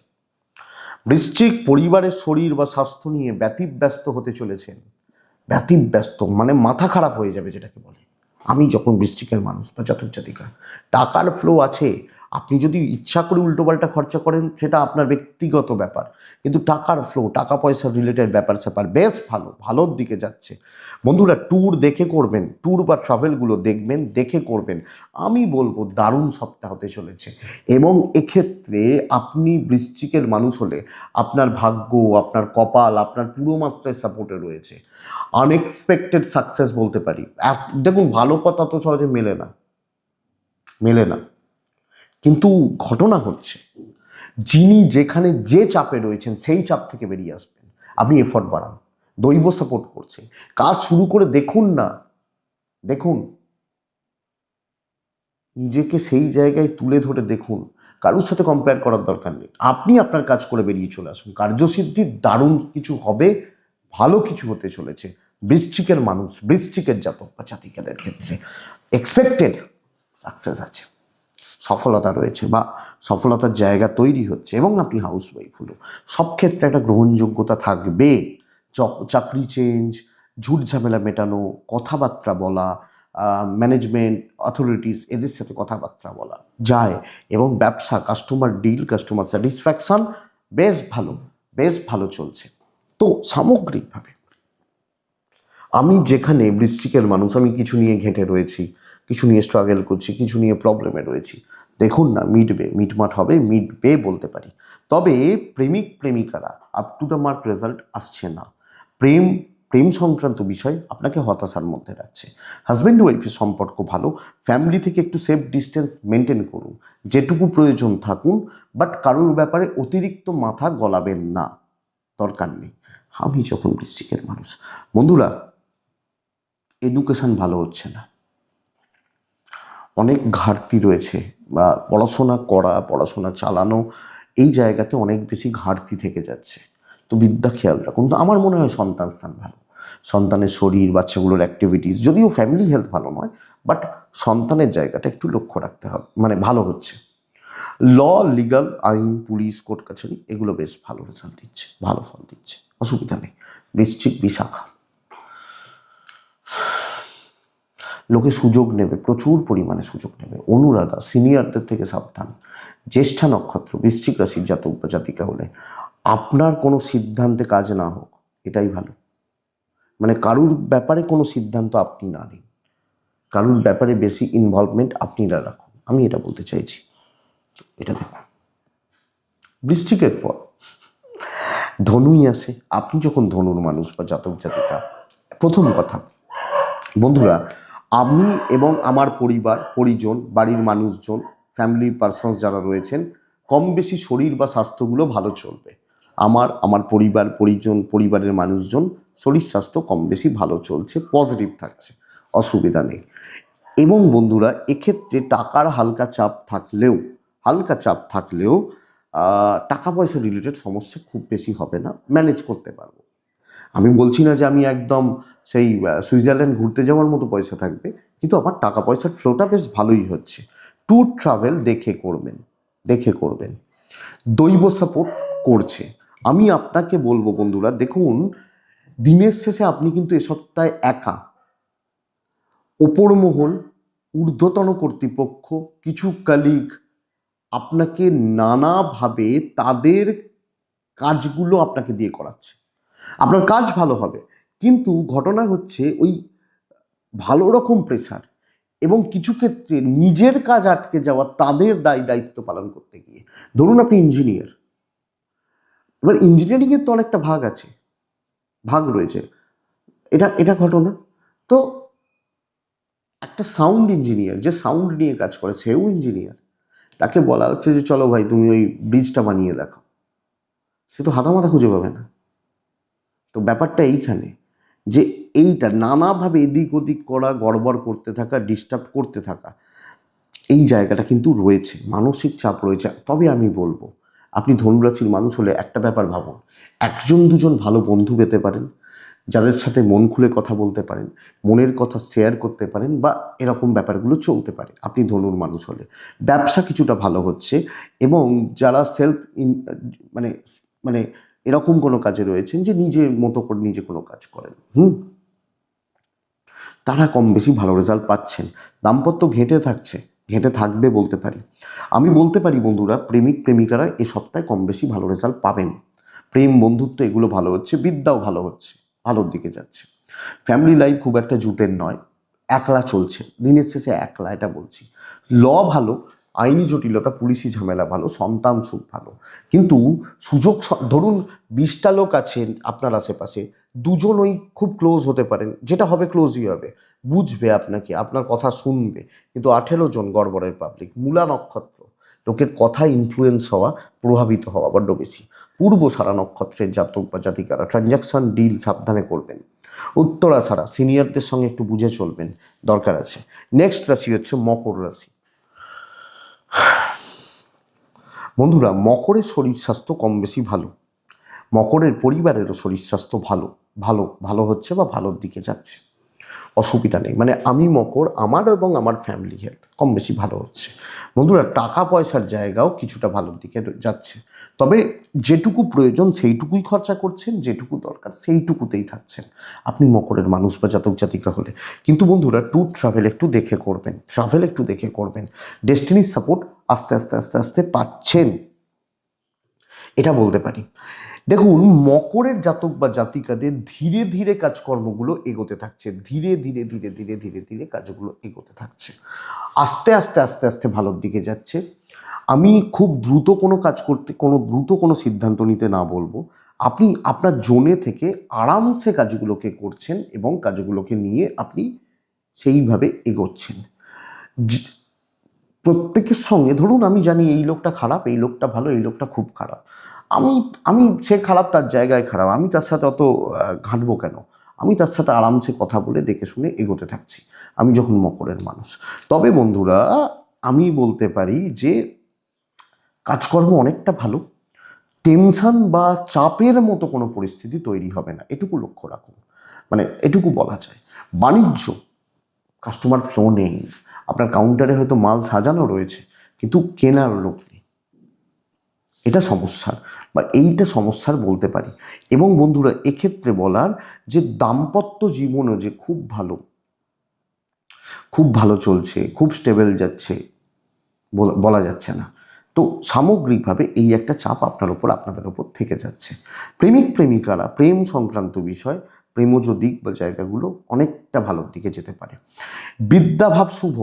Speaker 1: বৃশ্চিক পরিবারের শরীর বা স্বাস্থ্য নিয়ে ব্যতিব্যস্ত হতে চলেছেন। ব্যতিব্যস্ত মানে মাথা খারাপ হয়ে যাবে যেটাকে বলে। আমি যখন বৃশ্চিকের মানুষ বা জাতক জাতিকা, টাকার ফ্লো আছে, আপনি যদি ইচ্ছা করে উল্টোপাল্টা খরচা করেন সেটা আপনার ব্যক্তিগত ব্যাপার, কিন্তু টাকার ফ্লো, টাকা পয়সা রিলেটেড ব্যাপার স্যাপার বেশ ভালো, ভালোর দিকে যাচ্ছে। বন্ধুরা ট্যুর দেখে করবেন, ট্যুর বা ট্রাভেলগুলো দেখবেন, দেখে করবেন। আমি বলবো দারুণ সপ্তাহ হতে চলেছে। এবং এক্ষেত্রে আপনি বৃশ্চিকের মানুষ হলে আপনার ভাগ্য, আপনার কপাল আপনার পুরো মাত্রায় সাপোর্টে রয়েছে। আনএক্সপেক্টেড সাকসেস বলতে পারি। দেখুন ভালো কথা তো সহজে মেলে না, মেলে না, কিন্তু ঘটনা হচ্ছে যিনি যেখানে যে চাপে রয়েছেন সেই চাপ থেকে বেরিয়ে আসবেন। আপনি এফর্ট বাড়ান, দৈব সাপোর্ট করছে, কাজ শুরু করে দেখুন না, দেখুন নিজেকে সেই জায়গায় তুলে ধরে দেখুন। কারোর সাথে কম্পেয়ার করার দরকার নেই, আপনি আপনার কাজ করে বেরিয়ে চলে আসুন। কার্যসিদ্ধির দারুণ কিছু হবে, ভালো কিছু হতে চলেছে বৃশ্চিকের মানুষ, বৃশ্চিকের জাতক বা জাতিকাদের ক্ষেত্রে এক্সপেক্টেড সাকসেস আছে, সফলতা রয়েছে বা সফলতার জায়গা তৈরি হচ্ছে। এবং আপনি হাউস ওয়াইফ হলো সব ক্ষেত্রে একটা গ্রহণযোগ্যতা থাকবে। চাকরি চেঞ্জ, ঝুট ঝামেলা মেটানো, কথাবার্তা বলা, ম্যানেজমেন্ট অথরিটিস এদের সাথে কথাবার্তা বলা যায়। এবং ব্যবসা, কাস্টমার ডিল, কাস্টমার স্যাটিসফ্যাকশন বেশ ভালো, বেশ ভালো চলছে। তো সামগ্রিকভাবে আমি যেখানে বৃশ্চিকের মানুষ, আমি কিছু নিয়ে ঘেঁটে রয়েছি, কিছু নিয়ে স্ট্রাগল করছি, কিছু নিয়ে প্রবলেমে রয়েছি, দেখুন না মিটবে, মিটমাট হবে, মিটবে বলতে পারি। তবে প্রেমিক প্রেমিকারা up to the mark result আসছে না। প্রেম প্রেম সংক্রান্ত বিষয় আপনাকে হতাশার মধ্যে রাখছে। হাজব্যান্ড ওয়াইফের সম্পর্ক ভালো, ফ্যামিলি থেকে একটু সেফ ডিস্টেন্স মেনটেন করুন, যেটুকু প্রয়োজন থাকুন, বাট কারোর ব্যাপারে অতিরিক্ত মাথা গলাবেন না, দরকার নেই। আমি যখন বৃশ্চিকের মানুষ বন্ধুরা, এডুকেশন ভালো হচ্ছে না, অনেক ঘাটতি রয়েছে, বা পড়াশোনা করা, পড়াশোনা চালানো এই জায়গাতে অনেক বেশি ঘাটতি থেকে যাচ্ছে। তো বিদ্যা খেয়াল রাখুন। তো আমার মনে হয় সন্তান স্থান ভালো, সন্তানের শরীর, বাচ্চাগুলোর অ্যাক্টিভিটিস, যদিও ফ্যামিলি হেলথ ভালো নয়, বাট সন্তানের জায়গাটা একটু লক্ষ্য রাখতে হবে, মানে ভালো হচ্ছে। ল, লিগাল, আইন, পুলিশ, কোর্ট কাছারি এগুলো বেশ ভালো রেজাল্ট দিচ্ছে, ভালো ফল দিচ্ছে, অসুবিধা নেই। বৃশ্চিক বিশাখা, লোকে সুযোগ নেবে, প্রচুর পরিমাণে সুযোগ নেবে। অনুরাধা, সিনিয়রদের থেকে সাবধান। জ্যেষ্ঠা নক্ষত্র বৃশ্চিক রাশির জাতক বা জাতিকা হলে আপনার কোনো সিদ্ধান্তে কাজ না হোক, এটাই ভালো। মানে কারুর ব্যাপারে কোনো সিদ্ধান্ত আপনি না নিন, কারুর ব্যাপারে বেশি ইনভলভমেন্ট আপনি না রাখুন, আমি এটা বলতে চাইছি। এটা দেখুন বৃশ্চিকের পর ধনুই আসে। আপনি যখন ধনুর মানুষ বা জাতক জাতিকা, প্রথম কথা বন্ধুরা, আমি এবং আমার পরিবার পরিজন, বাড়ির মানুষজন, ফ্যামিলি পার্সনস যারা রয়েছেন, কম বেশি শরীর বা স্বাস্থ্যগুলো ভালো চলবে। আমার পরিবারের মানুষজন শরীর স্বাস্থ্য কম বেশি ভালো চলছে, পজিটিভ থাকছে, অসুবিধা নেই। এবং বন্ধুরা, এক্ষেত্রে টাকার হালকা চাপ থাকলেও টাকা পয়সা রিলেটেড সমস্যা খুব বেশি হবে না, ম্যানেজ করতে পারবো। আমি বলছি না যে আমি একদম সেই সুইজারল্যান্ড ঘুরতে যাওয়ার মতো পয়সা থাকবে, কিন্তু আমার টাকা পয়সার ফ্লোটা বেশ ভালোই হচ্ছে। ট্যুর ট্রাভেল দেখে করবেন। দৈব সাপোর্ট করছে। আমি আপনাকে বলবো বন্ধুরা, দেখুন, দিনের শেষে আপনি কিন্তু এ সপ্তাহে একা। ওপর মহল, ঊর্ধ্বতন কর্তৃপক্ষ, কিছু কালিগ আপনাকে নানাভাবে তাদের কাজগুলো আপনাকে দিয়ে করাচ্ছে। আপনার কাজ ভালো হবে, কিন্তু ঘটনা হচ্ছে ওই ভালো রকম প্রেসার, এবং কিছু ক্ষেত্রে নিজের কাজ আটকে যাওয়া, তাদের দায়িত্ব পালন করতে গিয়ে। ধরুন আপনি ইঞ্জিনিয়ার, এবার ইঞ্জিনিয়ারিংয়ের তো অনেকটা ভাগ রয়েছে, এটা ঘটনা। তো একটা সাউন্ড ইঞ্জিনিয়ার, যে সাউন্ড নিয়ে কাজ করে, সেও ইঞ্জিনিয়ার, তাকে বলা হচ্ছে যে চলো ভাই তুমি ওই ব্রিজটা বানিয়ে দেখো, সে তো হাতামাথা খুঁজে পাবে না। তো ব্যাপারটা এইখানে, যে এইটা নানাভাবে এদিক ওদিক করা, গড়বড় করতে থাকা, ডিস্টার্ব করতে থাকা, এই জায়গাটা কিন্তু রয়েছে, মানসিক চাপ রয়েছে। তবে আমি বলবো, আপনি ধনুরাশির মানুষ হলে একটা ব্যাপার ভাবুন, একজন দুজন ভালো বন্ধু পেতে পারেন, যাদের সাথে মন খুলে কথা বলতে পারেন, মনের কথা শেয়ার করতে পারেন, বা এরকম ব্যাপারগুলো চলতে পারে আপনি ধনুর মানুষ হলে। ব্যবসা কিছুটা ভালো হচ্ছে, এবং যারা মানে মানে এরকম কোনো কাজে রয়েছেন যে নিজের মতো করে নিজে কোনো কাজ করেন, তারা কম বেশি ভালো রেজাল্ট পাচ্ছেন। দাম্পত্য ঘেঁটে থাকবে বলতে পারি। আমি বলতে পারি বন্ধুরা, প্রেমিক প্রেমিকারা এ সপ্তাহে কম বেশি ভালো রেজাল্ট পাবেন। প্রেম বন্ধুত্ব এগুলো ভালো হচ্ছে, বিদ্যাও ভালো হচ্ছে, ভালোর দিকে যাচ্ছে। ফ্যামিলি লাইফ খুব একটা জুটের নয়, একলা চলছে, দিনের শেষে একলা, এটা বলছি। ভালো, আইনি জটিলতা, পুলিশি ঝামেলা ভালো, সন্তান সুখ ভালো। কিন্তু ধরুন 20টা লোক আছেন আপনার আশেপাশে, দুজন ওই খুব ক্লোজ হতে পারেন, যেটা হবে ক্লোজই হবে, বুঝবে আপনাকে, আপনার কথা শুনবে। কিন্তু 18 জন গড়বড়ের পাবলিক, মূলা নক্ষত্র, লোকের কথায় ইনফ্লুয়েন্স হওয়া, প্রভাবিত হওয়া বড্ড বেশি। পূর্বসারা নক্ষত্রের জাতক বা জাতিকারা ট্রানজাকশন ডিল সাবধানে করবেন। উত্তরাষাঢ়া সিনিয়রদের সঙ্গে একটু বুঝে চলবেন, দরকার আছে। নেক্সট রাশি হচ্ছে মকর রাশি। বন্ধুরা, মকরের শরীর স্বাস্থ্য কম বেশি ভালো, মকরের পরিবারেরও শরীর স্বাস্থ্য ভালো হচ্ছে বা ভালোর দিকে যাচ্ছে, অসুবিধা নেই। মানে আমি মকর, আমার এবং আমার ফ্যামিলি হেলথ কম বেশি ভালো হচ্ছে। বন্ধুরা, টাকা পয়সার জায়গাও কিছুটা ভালোর দিকে যাচ্ছে, তবে যেটুকু প্রয়োজন সেইটুকুই খরচা করছেন, যেটুকু দরকার সেইটুকুতেই থাকছেন আপনি মকরের মানুষ বা জাতক জাতিকা হলে। কিন্তু বন্ধুরা, ট্রাভেল একটু দেখে করবেন। ডেস্টিনির সাপোর্ট আস্তে আস্তে আস্তে আস্তে পাচ্ছেন, এটা বলতে পারি। দেখুন, মকরের জাতক বা জাতিকাদের ধীরে ধীরে কাজকর্মগুলো এগোতে থাকছে, ধীরে কাজগুলো এগোতে থাকছে, আস্তে আস্তে আস্তে আস্তে ভালোর দিকে যাচ্ছে। আমি খুব দ্রুত কোনো সিদ্ধান্ত নিতে না বলবো। আপনি আপনার জোনে থেকে আরামসে কাজগুলোকে করছেন, এবং কাজগুলোকে নিয়ে আপনি সেইভাবে এগোচ্ছেন। প্রত্যেকের সঙ্গে, ধরুন আমি জানি এই লোকটা খারাপ, এই লোকটা ভালো, এই লোকটা খুব খারাপ, আমি আমি সে খারাপ, তার জায়গায় খারাপ, আমি তার সাথে অত ঘাঁটবো কেন? আমি তার সাথে আরামসে কথা বলে দেখে শুনে এগোতে থাকছি, আমি যখন মকরের মানুষ। তবে বন্ধুরা, আমি বলতে পারি যে কাজকর্ম অনেকটা ভালো, টেনশন বা চাপের মতো কোনো পরিস্থিতি তৈরি হবে না, এটুকু লক্ষ্য রাখুন, মানে এটুকু বলা যায়। বাণিজ্য, কাস্টমার ফ্লো নেই, আপনার কাউন্টারে হয়তো মাল সাজানো রয়েছে কিন্তু কেনার লোক নেই, এটা সমস্যার বলতে পারি। এবং বন্ধুরা, এক্ষেত্রে বলার যে দাম্পত্য জীবনও যে খুব ভালো চলছে, খুব স্টেবল যাচ্ছে বলা যাচ্ছে না। তো সামগ্রিকভাবে এই একটা চাপ আপনাদের ওপর থেকে যাচ্ছে। প্রেমিক প্রেমিকারা, প্রেম সংক্রান্ত বিষয়, প্রেমজ দিক বা জায়গাগুলো অনেকটা ভালোর দিকে যেতে পারে। বিদ্যাভাব শুভ,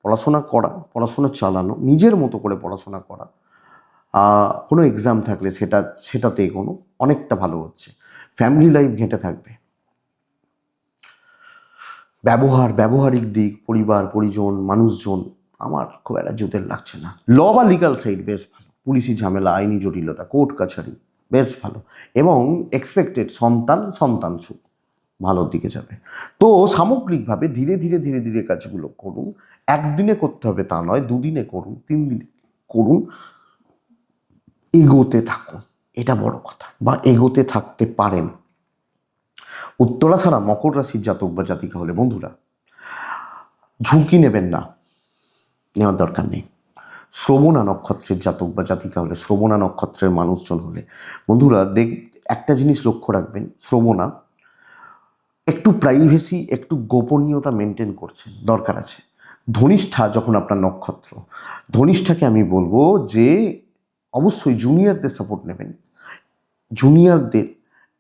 Speaker 1: পড়াশোনা চালানো, নিজের মতো করে পড়াশোনা করা, কোনো এক্সাম থাকলে সেটাতে এগোনো অনেকটা ভালো হচ্ছে। ফ্যামিলি লাইফ ঘেঁটে থাকবে। ব্যবহারিক দিক, পরিবার পরিজন মানুষজন আমার খুব একটা জুতের লাগছে না। ল বা লিগাল সাইড বেশ ভালো, পুলিশি ঝামেলা, আইনি জটিলতা, কোর্ট কাছারি বেশ ভালো, এবং এক্সপেক্টেড সন্তান সুখ ভালোর দিকে যাবে। তো সামগ্রিকভাবে ধীরে ধীরে ধীরে ধীরে কাজগুলো করুন। একদিনে করতে হবে তা নয়, দুদিনে করুন, 3 দিনে করুন, এগোতে থাকুন, এটা বড় কথা, বা এগোতে থাকতে পারেন। উত্তরা ছাড়া মকর রাশির জাতক বা জাতিকা হলে বন্ধুরা ঝুঁকি নেবেন না, নেওয়ার দরকার নেই। শ্রবণা নক্ষত্রের জাতক বা জাতিকা হলে, শ্রবণা নক্ষত্রের মানুষজন হলে বন্ধুরা একটা জিনিস লক্ষ্য রাখবেন, শ্রবণা একটু প্রাইভেসি, একটু গোপনীয়তা মেনটেন করছেন, দরকার আছে। ধনিষ্ঠা যখন আপনার নক্ষত্র, ধনিষ্ঠাকে আমি বলবো যে অবশ্যই জুনিয়রদের সাপোর্ট নেবেন, জুনিয়রদের,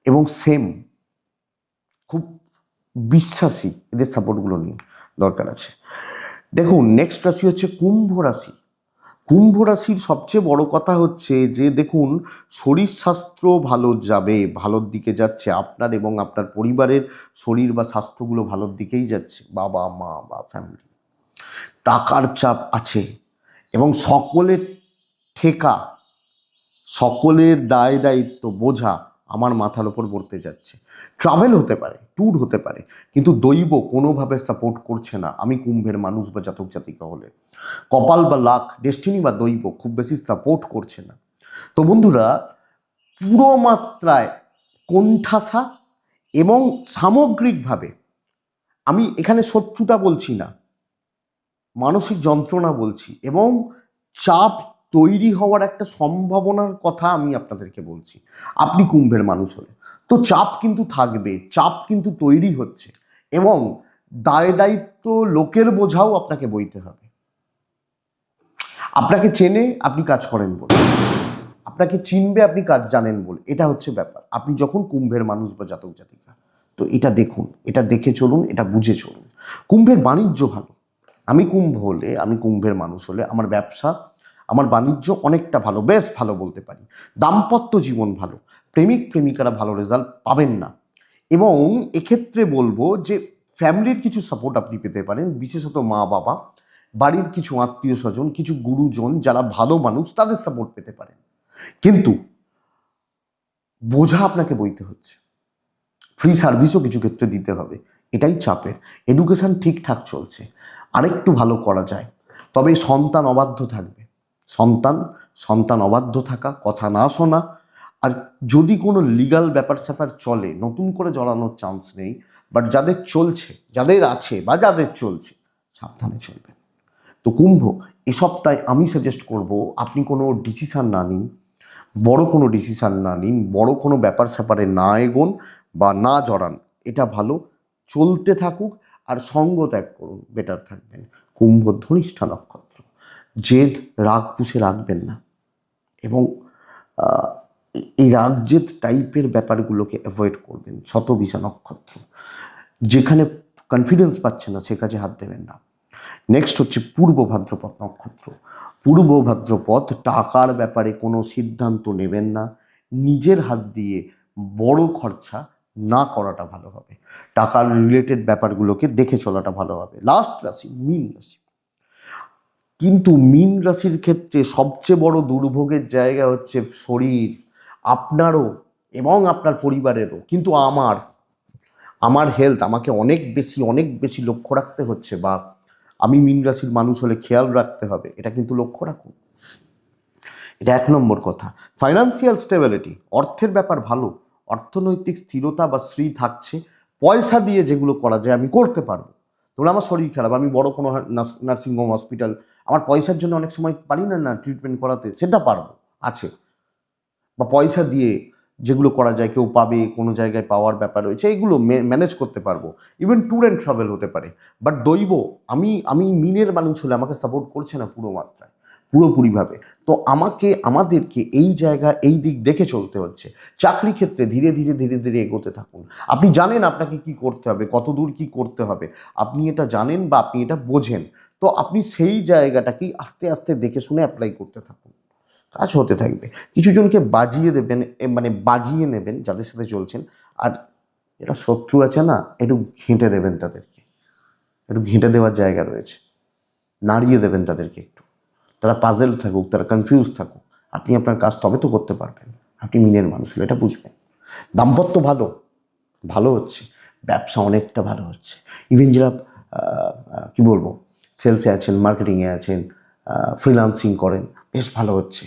Speaker 1: এবং সেম খুব বিশ্বাসী এদের সাপোর্টগুলো নিন, দরকার আছে। দেখুন নেক্সট রাশি হচ্ছে কুম্ভ রাশি। কুম্ভ রাশির সবচেয়ে বড় কথা হচ্ছে যে দেখুন, শরীর স্বাস্থ্য ভালো যাবে, ভালোর দিকে যাচ্ছে, আপনার এবং আপনার পরিবারের শরীর বা স্বাস্থ্যগুলো ভালোর দিকেই যাচ্ছে, বাবা মা বা ফ্যামিলি। টাকার চাপ আছে, এবং সকলের ঠেকা, সকলের দায় দায়িত্ব বোঝা আমার মাথার ওপর পড়তে যাচ্ছে। ট্রাভেল হতে পারে, ট্যুর হতে পারে, কিন্তু দৈব কোনোভাবে সাপোর্ট করছে না। আমি কুম্ভের মানুষ বা জাতক জাতিকা হলে কপাল বা লাক, ডেস্টিনি বা দৈব খুব বেশি সাপোর্ট করছে না। তো বন্ধুরা পুরো মাত্রায় কোণঠাসা, এবং সামগ্রিকভাবে, আমি এখানে শত্রুতা বলছি না, মানসিক যন্ত্রণা বলছি, এবং চাপ তৈরি হওয়ার একটা সম্ভাবনার কথা আমি আপনাদেরকে বলছি। আপনি কুম্ভের মানুষ হলে তো চাপ কিন্তু থাকবে, চাপ কিন্তু তৈরি হচ্ছে, এবং দায় দায়িত্ব, লোকের বোঝাও আপনাকে বইতে হবে। আপনাকে চেনে, আপনি কাজ করেন বলে, আপনাকে চিনবে, আপনি কাজ জানেন বলে, এটা হচ্ছে ব্যাপার। আপনি যখন কুম্ভের মানুষ বা জাতক জাতিকা, তো এটা দেখুন, এটা দেখে চলুন, এটা বুঝে চলুন। কুম্ভের বাণিজ্য ভালো। আমি কুম্ভ হলে, আমি কুম্ভের মানুষ হলে আমার ব্যবসা, আমার বাণিজ্য অনেকটা ভালো, বেশ ভালো বলতে পারি। দাম্পত্য জীবন ভালো, প্রেমিক প্রেমিকারা ভালো রেজাল্ট পাবেন না, এবং এক্ষেত্রে বলবো যে ফ্যামিলির কিছু সাপোর্ট আপনি পেতে পারেন, বিশেষত মা বাবা, বাড়ির কিছু আত্মীয় স্বজন, কিছু গুরুজন যারা ভালো মানুষ, তাদের সাপোর্ট পেতে পারেন। কিন্তু বোঝা আপনাকে বইতে হচ্ছে, ফ্রি সার্ভিসও কিছু ক্ষেত্রে দিতে হবে, এটাই চাপের। এডুকেশন ঠিকঠাক চলছে, আরেকটু ভালো করা যায়, তবে সন্তান অবাধ্য থাকবে। সন্তান অবাধ্য থাকা, কথা না শোনা, আর যদি কোনো লিগাল ব্যাপার স্যাপার চলে, নতুন করে জড়ানোর চান্স নেই, বাট যাদের চলছে, যাদের আছে বা যাদের চলছে, সাবধানে চলবেন। তো কুম্ভ, এ সপ্তাহে আমি সাজেস্ট করব আপনি কোনো ডিসিশান না নিন, বড় কোনো ডিসিশান না নিন, বড় কোনো ব্যাপার স্যাপারে না এগোন বা না জড়ান, এটা ভালো। চলতে থাকুক, আর সঙ্গ ত্যাগ করুন, বেটার থাকবেন। কুম্ভ ধনিষ্ঠা নক্ষত্র, জেদ রাগ পুষে রাখবেন না, এবং এই রাগ জেদ টাইপের ব্যাপারগুলোকে অ্যাভয়েড করবেন। শতবিশা নক্ষত্র, যেখানে কনফিডেন্স পাচ্ছে না সে কাজে হাত দেবেন না। নেক্সট হচ্ছে পূর্ব ভাদ্রপদ নক্ষত্র। পূর্ব ভাদ্রপদ, টাকার ব্যাপারে কোনো সিদ্ধান্ত নেবেন না, নিজের হাত দিয়ে বড় খরচা না করাটা ভালো হবে, টাকার রিলেটেড ব্যাপারগুলোকে দেখে চলাটা ভালো হবে। লাস্ট রাশি মীন রাশি। কিন্তু মীন রাশির ক্ষেত্রে সবচেয়ে বড় দুর্ভোগের জায়গা হচ্ছে শরীর, আপনারও এবং আপনার পরিবারেরও, কিন্তু আমার হেলথ আমাকে অনেক বেশি লক্ষ্য রাখতে হচ্ছে, বা আমি মীন রাশির মানুষ হলে খেয়াল রাখতে হবে, এটা কিন্তু লক্ষ্য রাখুন। এটা 1 নম্বর কথা। ফাইন্যান্সিয়াল স্টেবিলিটি, অর্থের ব্যাপার ভালো, অর্থনৈতিক স্থিরতা বা শ্রী থাকছে, পয়সা দিয়ে যেগুলো করা যায় আমি করতে পারবো। ধরুন আমার শরীর খারাপ, আমি বড় কোনো নার্সিংহোম, হসপিটাল, আমার পয়সার জন্য অনেক সময় পারি না ট্রিটমেন্ট করাতে, সেটা পারবো, আছে। বা পয়সা দিয়ে যেগুলো করা যায়, কেউ পাবে, কোনো জায়গায় পাওয়ার ব্যাপার রয়েছে, এগুলো ম্যানেজ করতে পারবো। ইভেন ট্যুর অ্যান্ড ট্রাভেল হতে পারে। বাট দৈব, আমি মিনের মানুষ হলে আমাকে সাপোর্ট করছে না পুরো মাত্রায়, পুরোপুরিভাবে। তো আমাদেরকে এই জায়গা, এই দিক দেখে চলতে হচ্ছে। চাকরি ক্ষেত্রে ধীরে ধীরে ধীরে ধীরে এগোতে থাকুন। আপনি জানেন আপনাকে কি করতে হবে, কত দূর কি করতে হবে, আপনি এটা জানেন বা আপনি এটা বোঝেন। তো আপনি সেই জায়গাটাকেই আস্তে আস্তে দেখে শুনে অ্যাপ্লাই করতে থাকুন, কাজ হতে থাকবে। কিছু জনকে বাজিয়ে দেবেন, মানে বাজিয়ে নেবেন যাদের সাথে চলছেন, আর এরা শত্রু আছে না, একটু ঘেঁটে দেবেন তাদেরকে, একটু ঘেঁটে দেওয়ার জায়গা রয়েছে। নাড়িয়ে দেবেন তাদেরকে একটু, তারা পাজেল থাকুক, তারা কনফিউজ থাকুক, আপনি আপনার কাজ তবে তো করতে পারবেন। আপনি মিনের মানুষ হলে এটা বুঝবেন। দাম্পত্য ভালো ভালো হচ্ছে, ব্যবসা অনেকটা ভালো হচ্ছে। ইভেন যারা কি বলবো, সেলসে আছেন, মার্কেটিংয়ে আছেন, ফ্রিল্যান্সিং করেন, বেশ ভালো হচ্ছে।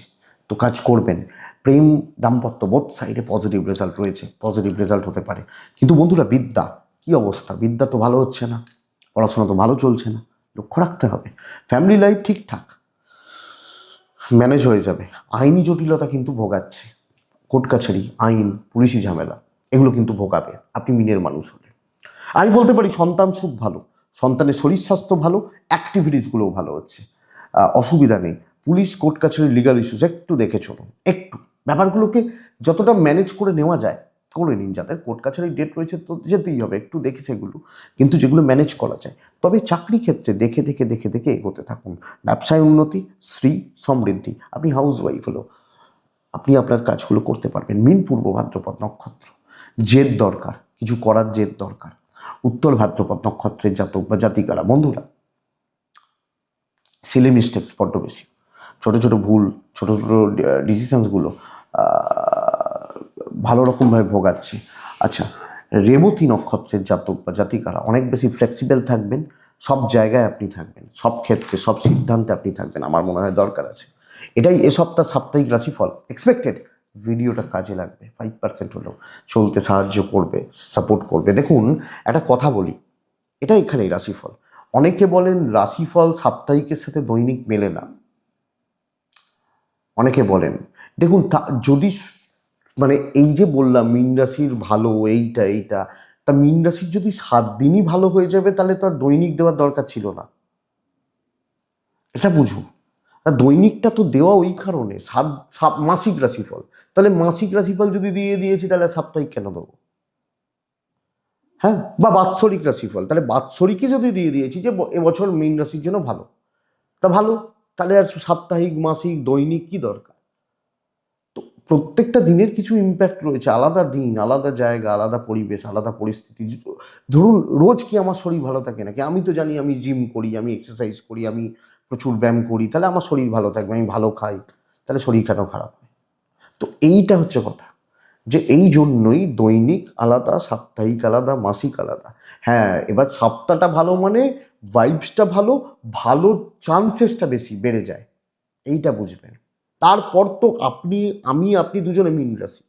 Speaker 1: তো কাজ করবেন। প্রেম দাম্পত্য বোথ সাইডে পজিটিভ রেজাল্ট রয়েছে, পজিটিভ রেজাল্ট হতে পারে। কিন্তু বন্ধুরা, বিদ্যা কী অবস্থা? বিদ্যা তো ভালো হচ্ছে না, পড়াশোনা তো ভালো চলছে না, লক্ষ্য রাখতে হবে। ফ্যামিলি লাইফ ঠিকঠাক ম্যানেজ হয়ে যাবে। আইনি জটিলতা কিন্তু ভোগাচ্ছে, কোর্ট কাছারি, আইন, পুলিশি ঝামেলা, এগুলো কিন্তু ভোগাবে আপনি মিনের মানুষ হলে। আমি বলতে পারি সন্তান সুখ ভালো, সন্তানের শরীর স্বাস্থ্য ভালো, অ্যাক্টিভিটিসগুলোও ভালো হচ্ছে, অসুবিধা নেই। পুলিশ, কোর্ট কাছারি, লিগাল ইস্যুস একটু দেখে চলুন, একটু ব্যাপারগুলোকে যতটা ম্যানেজ করে নেওয়া যায় করে নিন। যাদের কোর্ট কাছারির ডেট রয়েছে তো যেতেই হবে, একটু দেখে সেগুলো, কিন্তু যেগুলো ম্যানেজ করা যায়। তবে চাকরি ক্ষেত্রে দেখে দেখে দেখে দেখে এগোতে থাকুন। ব্যবসায় উন্নতি, শ্রী সমৃদ্ধি। আপনি হাউস ওয়াইফ হলো, আপনি আপনার কাজগুলো করতে পারবেন। মিন পূর্ব ভাদ্রপদ নক্ষত্র, জেদ দরকার, কিছু করার জেদ দরকার। উত্তর ভাদ্রপদ নক্ষত্রের জাতক বা জাতিকারা, বন্ধুরা, সিলি মিস্টেক্স বড্ড বেশি, ছোটো ছোটো ভুল, ছোটো ছোটো ডিসিশানসগুলো ভালো রকমভাবে ভোগাচ্ছে। আচ্ছা, রেবতী নক্ষত্রের জাতক বা জাতিকারা অনেক বেশি ফ্লেক্সিবল থাকবেন, সব জায়গায় আপনি থাকবেন, সব ক্ষেত্রে সব সিদ্ধান্তে আপনি থাকবেন, আমার মনে হয় দরকার আছে। এটাই এ সপ্তাহ সাপ্তাহিক রাশিফল এক্সপেক্টেড। ভিডিওটা কাজে লাগবে, 5% হলেও চলতে সাহায্য করবে, সাপোর্ট করবে। দেখুন, একটা কথা বলি, এটা এখানেই রাশিফল। অনেকে বলেন রাশিফল সাপ্তাহিকের সাথে দৈনিক মেলে না, অনেকে বলেন। দেখুন, যদি মানে এই যে বললাম মিন রাশির ভালো এইটা এইটা, তা মিন রাশির যদি 7 দিনই ভালো হয়ে যাবে তাহলে তো আর দৈনিক দেওয়ার দরকার ছিল না, এটা বুঝুন। তা দৈনিকটা তো দেওয়া ওই কারণে, মাসিক রাশিফল। তাহলে মাসিক রাশিফল যদি দিয়ে দিয়েছি তাহলে সাপ্তাহিক কেন দেবো? হ্যাঁ, বা বাৎসরিক রাশিফল, তাহলে বাৎসরিকই যদি দিয়ে দিয়েছি যে এবছর মীন রাশির জন্য ভালো, তা ভালো, তাহলে আর সাপ্তাহিক, মাসিক, দৈনিক কি দরকার? তো প্রত্যেকটা দিনের কিছু ইম্প্যাক্ট রয়েছে, আলাদা দিন, আলাদা জায়গা, আলাদা পরিবেশ, আলাদা পরিস্থিতি। ধরুন, রোজ কি আমার শরীর ভালো থাকে নাকি? আমি তো জানি আমি জিম করি, আমি এক্সারসাইজ করি, আমি প্রচুর ব্যায়াম করি, তাহলে আমার শরীর ভালো থাকবে। আমি ভালো খাই, তাহলে শরীর কেন খারাপ হয়? তো এইটা হচ্ছে কথা, যে এই জন্যই দৈনিক আলাদা, সাপ্তাহিক আলাদা, মাসিক আলাদা। হ্যাঁ, এবার সপ্তাহটা ভালো মানে ভাইবসটা ভালো, ভালো চান্সেসটা বেশি বেড়ে যায়, এইটা বুঝবেন। তারপর তো আপনি দুজনে মিন রাশি,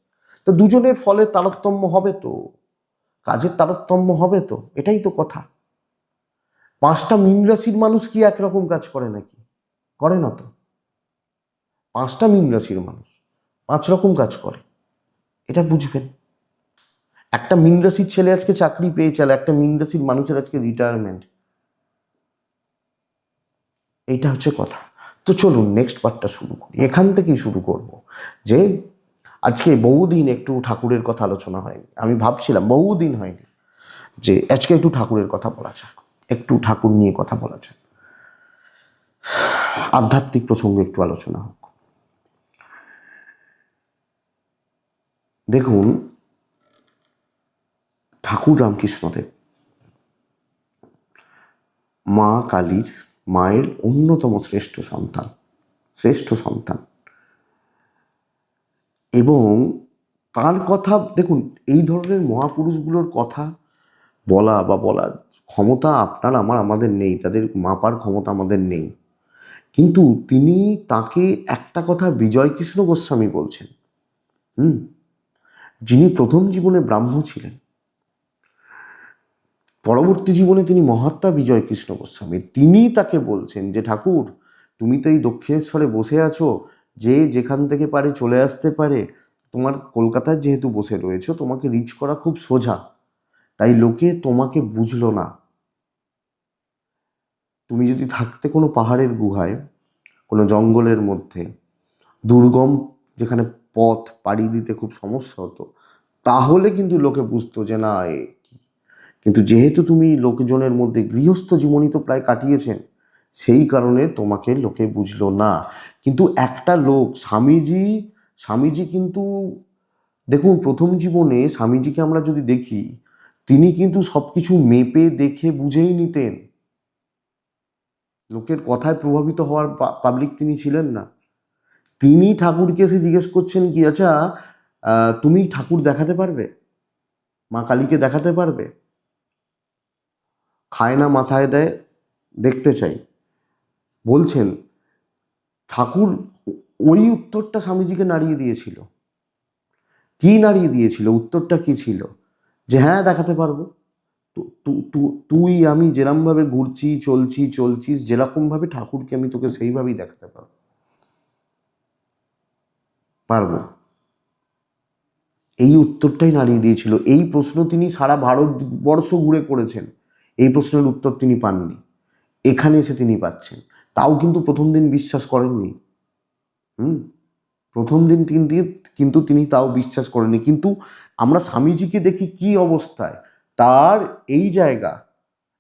Speaker 1: তো দুজনের ফলে তারতম্য হবে, তো কাজের তারতম্য হবে, তো এটাই তো কথা। 5টা মিন রাশির মানুষ কি একরকম কাজ করে নাকি? করে না তো। 5টা মিন রাশির মানুষ 5 রকম কাজ করে, এটা বুঝবেন। একটা মীন রাশির ছেলে আজকে চাকরি পেয়েছে, আর একটা মীন রাশির মানুষের আজকে রিটায়ারমেন্ট, এইটা হচ্ছে কথা। তো চলুন নেক্সট পার্টটা শুরু করি, এখান থেকেই শুরু করব। যে আজকে বহুদিন একটু ঠাকুরের কথা আলোচনা হয়নি, আমি ভাবছিলাম বহুদিন হয়নি যে আজকে একটু ঠাকুরের কথা বলা যাক, একটু ঠাকুর নিয়ে কথা বলা যাক, আধ্যাত্মিক প্রসঙ্গে একটু আলোচনা হোক। দেখুন, ঠাকুর রামকৃষ্ণদেব মা কালীর, মায়ের অন্যতম শ্রেষ্ঠ সন্তান, শ্রেষ্ঠ সন্তান। এবং তার কথা দেখুন, এই ধরনের মহাপুরুষগুলোর কথা বলা বা বলার ক্ষমতা আপনার আমাদের নেই, তাদের মাপার ক্ষমতা আমাদের নেই। কিন্তু তিনি, তাকে একটা কথা বিজয়কৃষ্ণ গোস্বামী বলছেন, যিনি প্রথম জীবনে ব্রাহ্ম ছিলেন, পরবর্তী জীবনে তিনি মহাত্মা বিজয়কৃষ্ণ গোস্বামী, তিনি তাকে বলছেন যে ঠাকুর, তুমি তো এই দক্ষিণেশ্বরে বসে আছো, যে যেখান থেকে পারে চলে আসতে পারে, তোমার কলকাতায় যেহেতু বসে রয়েছো, তোমাকে রিচ করা খুব সোজা, তাই লোকে তোমাকে বুঝলো না। তুমি যদি থাকতে কোনো পাহাড়ের গুহায়, কোনো জঙ্গলের মধ্যে, দুর্গম যেখানে পথ পাড়ি দিতে খুব সমস্যা হতো, তাহলে কিন্তু লোকে বুঝতো যে না এ কি। কিন্তু যেহেতু তুমি লোকজনের মধ্যে গৃহস্থ জীবনই তো প্রায় কাটিয়েছেন, সেই কারণে তোমাকে লোকে বুঝলো না। কিন্তু একটা লোক, স্বামীজি কিন্তু, দেখুন প্রথম জীবনে স্বামীজিকে আমরা যদি দেখি, তিনি কিন্তু সব কিছু মেপে দেখে বুঝেই নিতেন। লোকের কথায় প্রভাবিত হওয়ার পাবলিক তিনি ছিলেন না। তিনি ঠাকুরকে এসে জিজ্ঞেস করছেন কি, আচ্ছা তুমি ঠাকুর দেখাতে পারবে, মা কালীকে দেখাতে পারবে? খায় না, মাথায় দেয়, দেখতে চাই। বলছেন ঠাকুর ওই উত্তরটা স্বামীজিকে নাড়িয়ে দিয়েছিল। কি নাড়িয়ে দিয়েছিল? উত্তরটা কি ছিল? যে হ্যাঁ দেখাতে পারবো। তুই আমি যেরকমভাবে ঘুরছি চলছিস, যেরকমভাবে ঠাকুরকে আমি তোকে সেইভাবেই দেখাতে পারবো। এই উত্তরটাই নাড়িয়ে দিয়েছিল। এই প্রশ্ন তিনি সারা ভারতবর্ষ ঘুরে করেছেন, এই প্রশ্নের উত্তর তিনি পাননি। এখানে এসে তিনি পাচ্ছেন। তাও কিন্তু প্রথম দিন বিশ্বাস করেননি। প্রথম দিন কিন্তু তিনি তাও বিশ্বাস করেননি। কিন্তু আমরা স্বামীজিকে দেখি কি অবস্থায়, তার এই জায়গা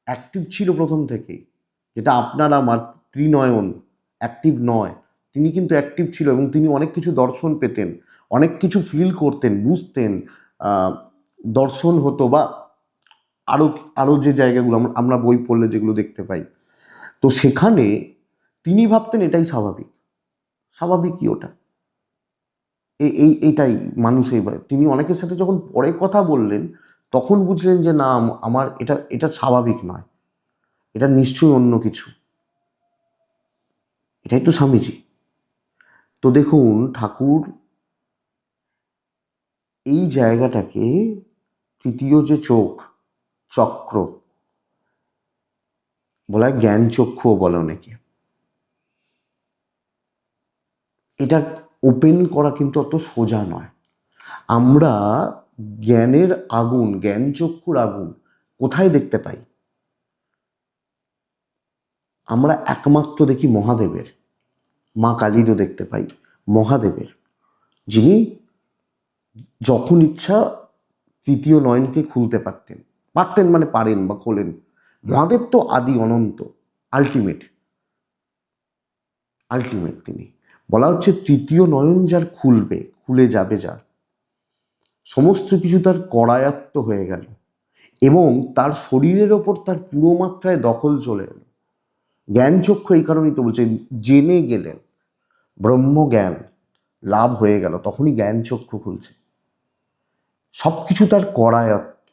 Speaker 1: অ্যাক্টিভ ছিল প্রথম থেকেই, যেটা আপনার আমার ত্রিনয়ন অ্যাক্টিভ নয়। তিনি কিন্তু অ্যাক্টিভ ছিল এবং তিনি অনেক কিছু দর্শন পেতেন, অনেক কিছু ফিল করতেন, বুঝতেন, দর্শন হতো বা আরো আরো যে জায়গাগুলো আমরা বই পড়লে যেগুলো দেখতে পাই, তো সেখানে তিনি ভাবতেন এটাই স্বাভাবিক। স্বাভাবিক কি ওটা? এইটাই মানুষ। এইবার তিনি অনেকের সাথে যখন পরে কথা বললেন তখন বুঝলেন যে না, আমার এটা এটা স্বাভাবিক নয়, এটা নিশ্চয়ই অন্য কিছু। এটাই তো স্বামীজি। তো দেখুন ঠাকুর এই জায়গাটাকে তৃতীয় যে চোখ, চক্র বলা হয়, জ্ঞান চক্ষুও বলে অনেকে, এটা ওপেন করা কিন্তু অত সোজা নয়। আমরা জ্ঞানের আগুন, জ্ঞান চক্ষুর আগুন কোথায় দেখতে পাই? আমরা একমাত্র দেখি মহাদেবের, মা কালীরও দেখতে পাই, মহাদেবের, যিনি যখন ইচ্ছা তৃতীয় নয়নকে খুলতে পারতেন মানে পারেন বা খোলেন। মহাদেব তো আদি অনন্ত, আলটিমেট তিনি। বলা হচ্ছে তৃতীয় নয়ন যার খুলবে, খুলে যাবে যার, সমস্ত কিছু তার করায়ত্ত হয়ে গেল এবং তার শরীরের ওপর তার পুরো মাত্রায় দখল চলে এলো। জ্ঞান চক্ষু এই কারণেই তো বলছে, জেনে গেলেন, ব্রহ্মজ্ঞান লাভ হয়ে গেল, তখনই জ্ঞান চক্ষু খুলছে। সবকিছু তার করায়ত্ত,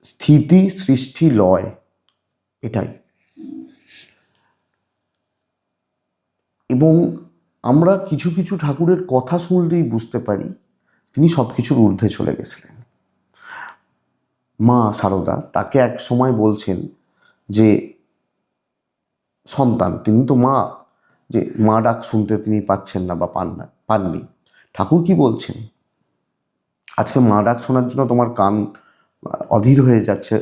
Speaker 1: স্থিতি সৃষ্টি লয়, এটাই। এবং আমরা কিছু কিছু ঠাকুরের কথা শুনলেই বুঝতে পারি তিনি সবকিছুর ঊর্ধ্বে চলে গেছিলেন। মা সারদা তাকে এক সময় বলছেন যে সন্তান, তিনি তো মা, যে মা ডাক শুনতে তিনি পাচ্ছেন না বা পাননি। ঠাকুর কি বলছেন, আজকে মা ডাক শোনার জন্য তোমার কান অধীর হয়ে যাচ্ছে,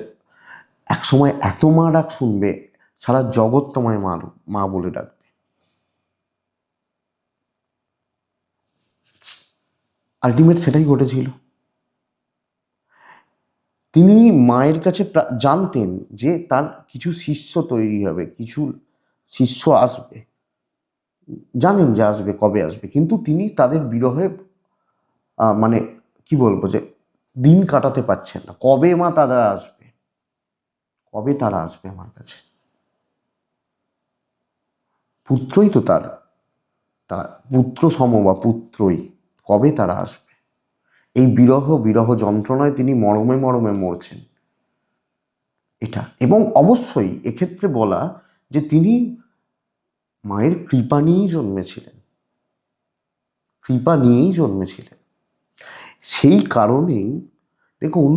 Speaker 1: এক সময় এত মা ডাক শুনবে সারা জগৎ তোমায় মা বলে ডাকবে। আলটিমেট সেটাই ঘটেছিল। তিনি মায়ের কাছে জানতেন যে তার কিছু শিষ্য তৈরি হবে, কিছু শিষ্য আসবে, জানেন যে আসবে, কবে আসবে, কিন্তু তিনি তাদের বিরহে মানে কি বলবো, যে দিন কাটাতে পারছেন না। কবে মা তারা আসবে, কবে তারা আসবে আমার কাছে? পুত্রই তো তার পুত্র সম বা পুত্রই, কবে তারা আসবে? এই বিরহ যন্ত্রণায় তিনি মরমে মরমে মরছেন, এটা। এবং অবশ্যই এক্ষেত্রে বলা যে তিনি মায়ের কৃপা নিয়েই জন্মেছিলেন, সেই কারণেই দেখুন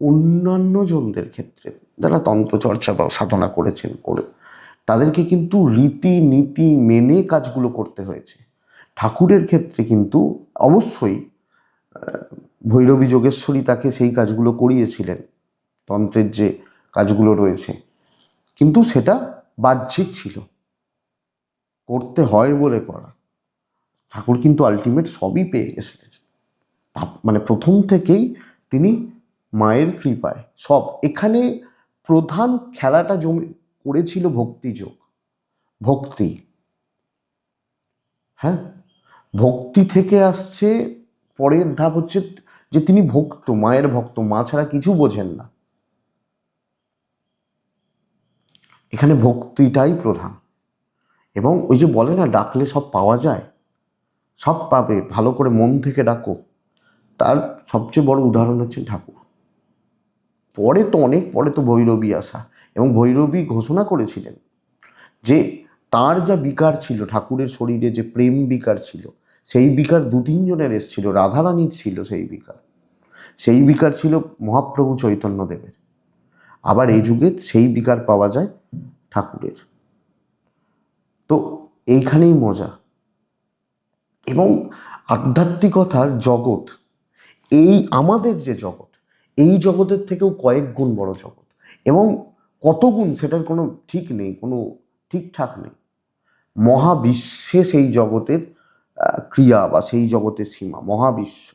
Speaker 1: অন্যান্য জনদের ক্ষেত্রে যারা তন্ত্রচর্চা বা সাধনা করেছেন, তাদেরকে কিন্তু রীতিনীতি মেনে কাজগুলো করতে হয়েছে। ঠাকুরের ক্ষেত্রে কিন্তু অবশ্যই ভৈরবী যোগেশ্বরী তাকে সেই কাজগুলো করিয়েছিলেন, তন্ত্রের যে কাজগুলো রয়েছে, কিন্তু সেটা বাহ্যিক ছিল, করতে হয় বলে করা। ঠাকুর কিন্তু আলটিমেট সবই পেয়ে গেছিলেন, মানে প্রথম থেকেই তিনি মায়ের কৃপায় সব। এখানে প্রধান খেলাটা করেছিল ভক্তিযোগ, ভক্তি। হ্যাঁ, ভক্তি থেকে আসছে পরের ধাপ হচ্ছে যে তিনি ভক্ত, মায়ের ভক্ত, মা ছাড়া কিছু বোঝেন না। এখানে ভক্তিটাই প্রধান। এবং ওই যে বলে না, ডাকলে সব পাওয়া যায়, সব পাবে, ভালো করে মন থেকে ডাকো। তার সবচেয়ে বড় উদাহরণ হচ্ছে ঠাকুর। পরে তো অনেক পরে তো ভৈরবী আসা, এবং ভৈরবী ঘোষণা করেছিলেন যে তার যা বিকার ছিল, ঠাকুরের শরীরে যে প্রেম বিকার ছিল, সেই বিকার 2-3 জনের এসেছিল, রাধারানীর ছিল সেই বিকার। সেই বিকার ছিল মহাপ্রভু চৈতন্যদেবের। আবার এই যুগে সেই বিকার পাওয়া যায় ঠাকুরের। তো এইখানেই মজা। এবং আধ্যাত্মিকতার জগৎ, এই আমাদের যে জগৎ, এই জগতের থেকেও কয়েক গুণ বড় জগৎ। এবং কত গুণ সেটার কোনো ঠিক নেই, কোনো ঠিকঠাক নেই। মহাবিশ্বে সেই জগতের ক্রিয়া বা সেই জগতের সীমা মহাবিশ্ব।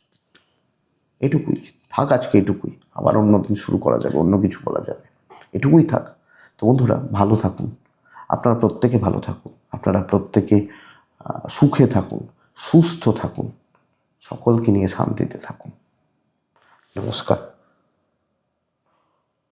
Speaker 1: এটুকুই থাক, আজকে এটুকুই। আবার অন্যদিন শুরু করা যাবে, অন্য কিছু বলা যাবে। এটুকুই থাক। তো বন্ধুরা, ভালো থাকুন, আপনারা প্রত্যেকে ভালো থাকুন, আপনারা প্রত্যেকে সুখে থাকুন, সুস্থ থাকুন, সকলকে নিয়ে শান্তিতে থাকুন। নমস্কার।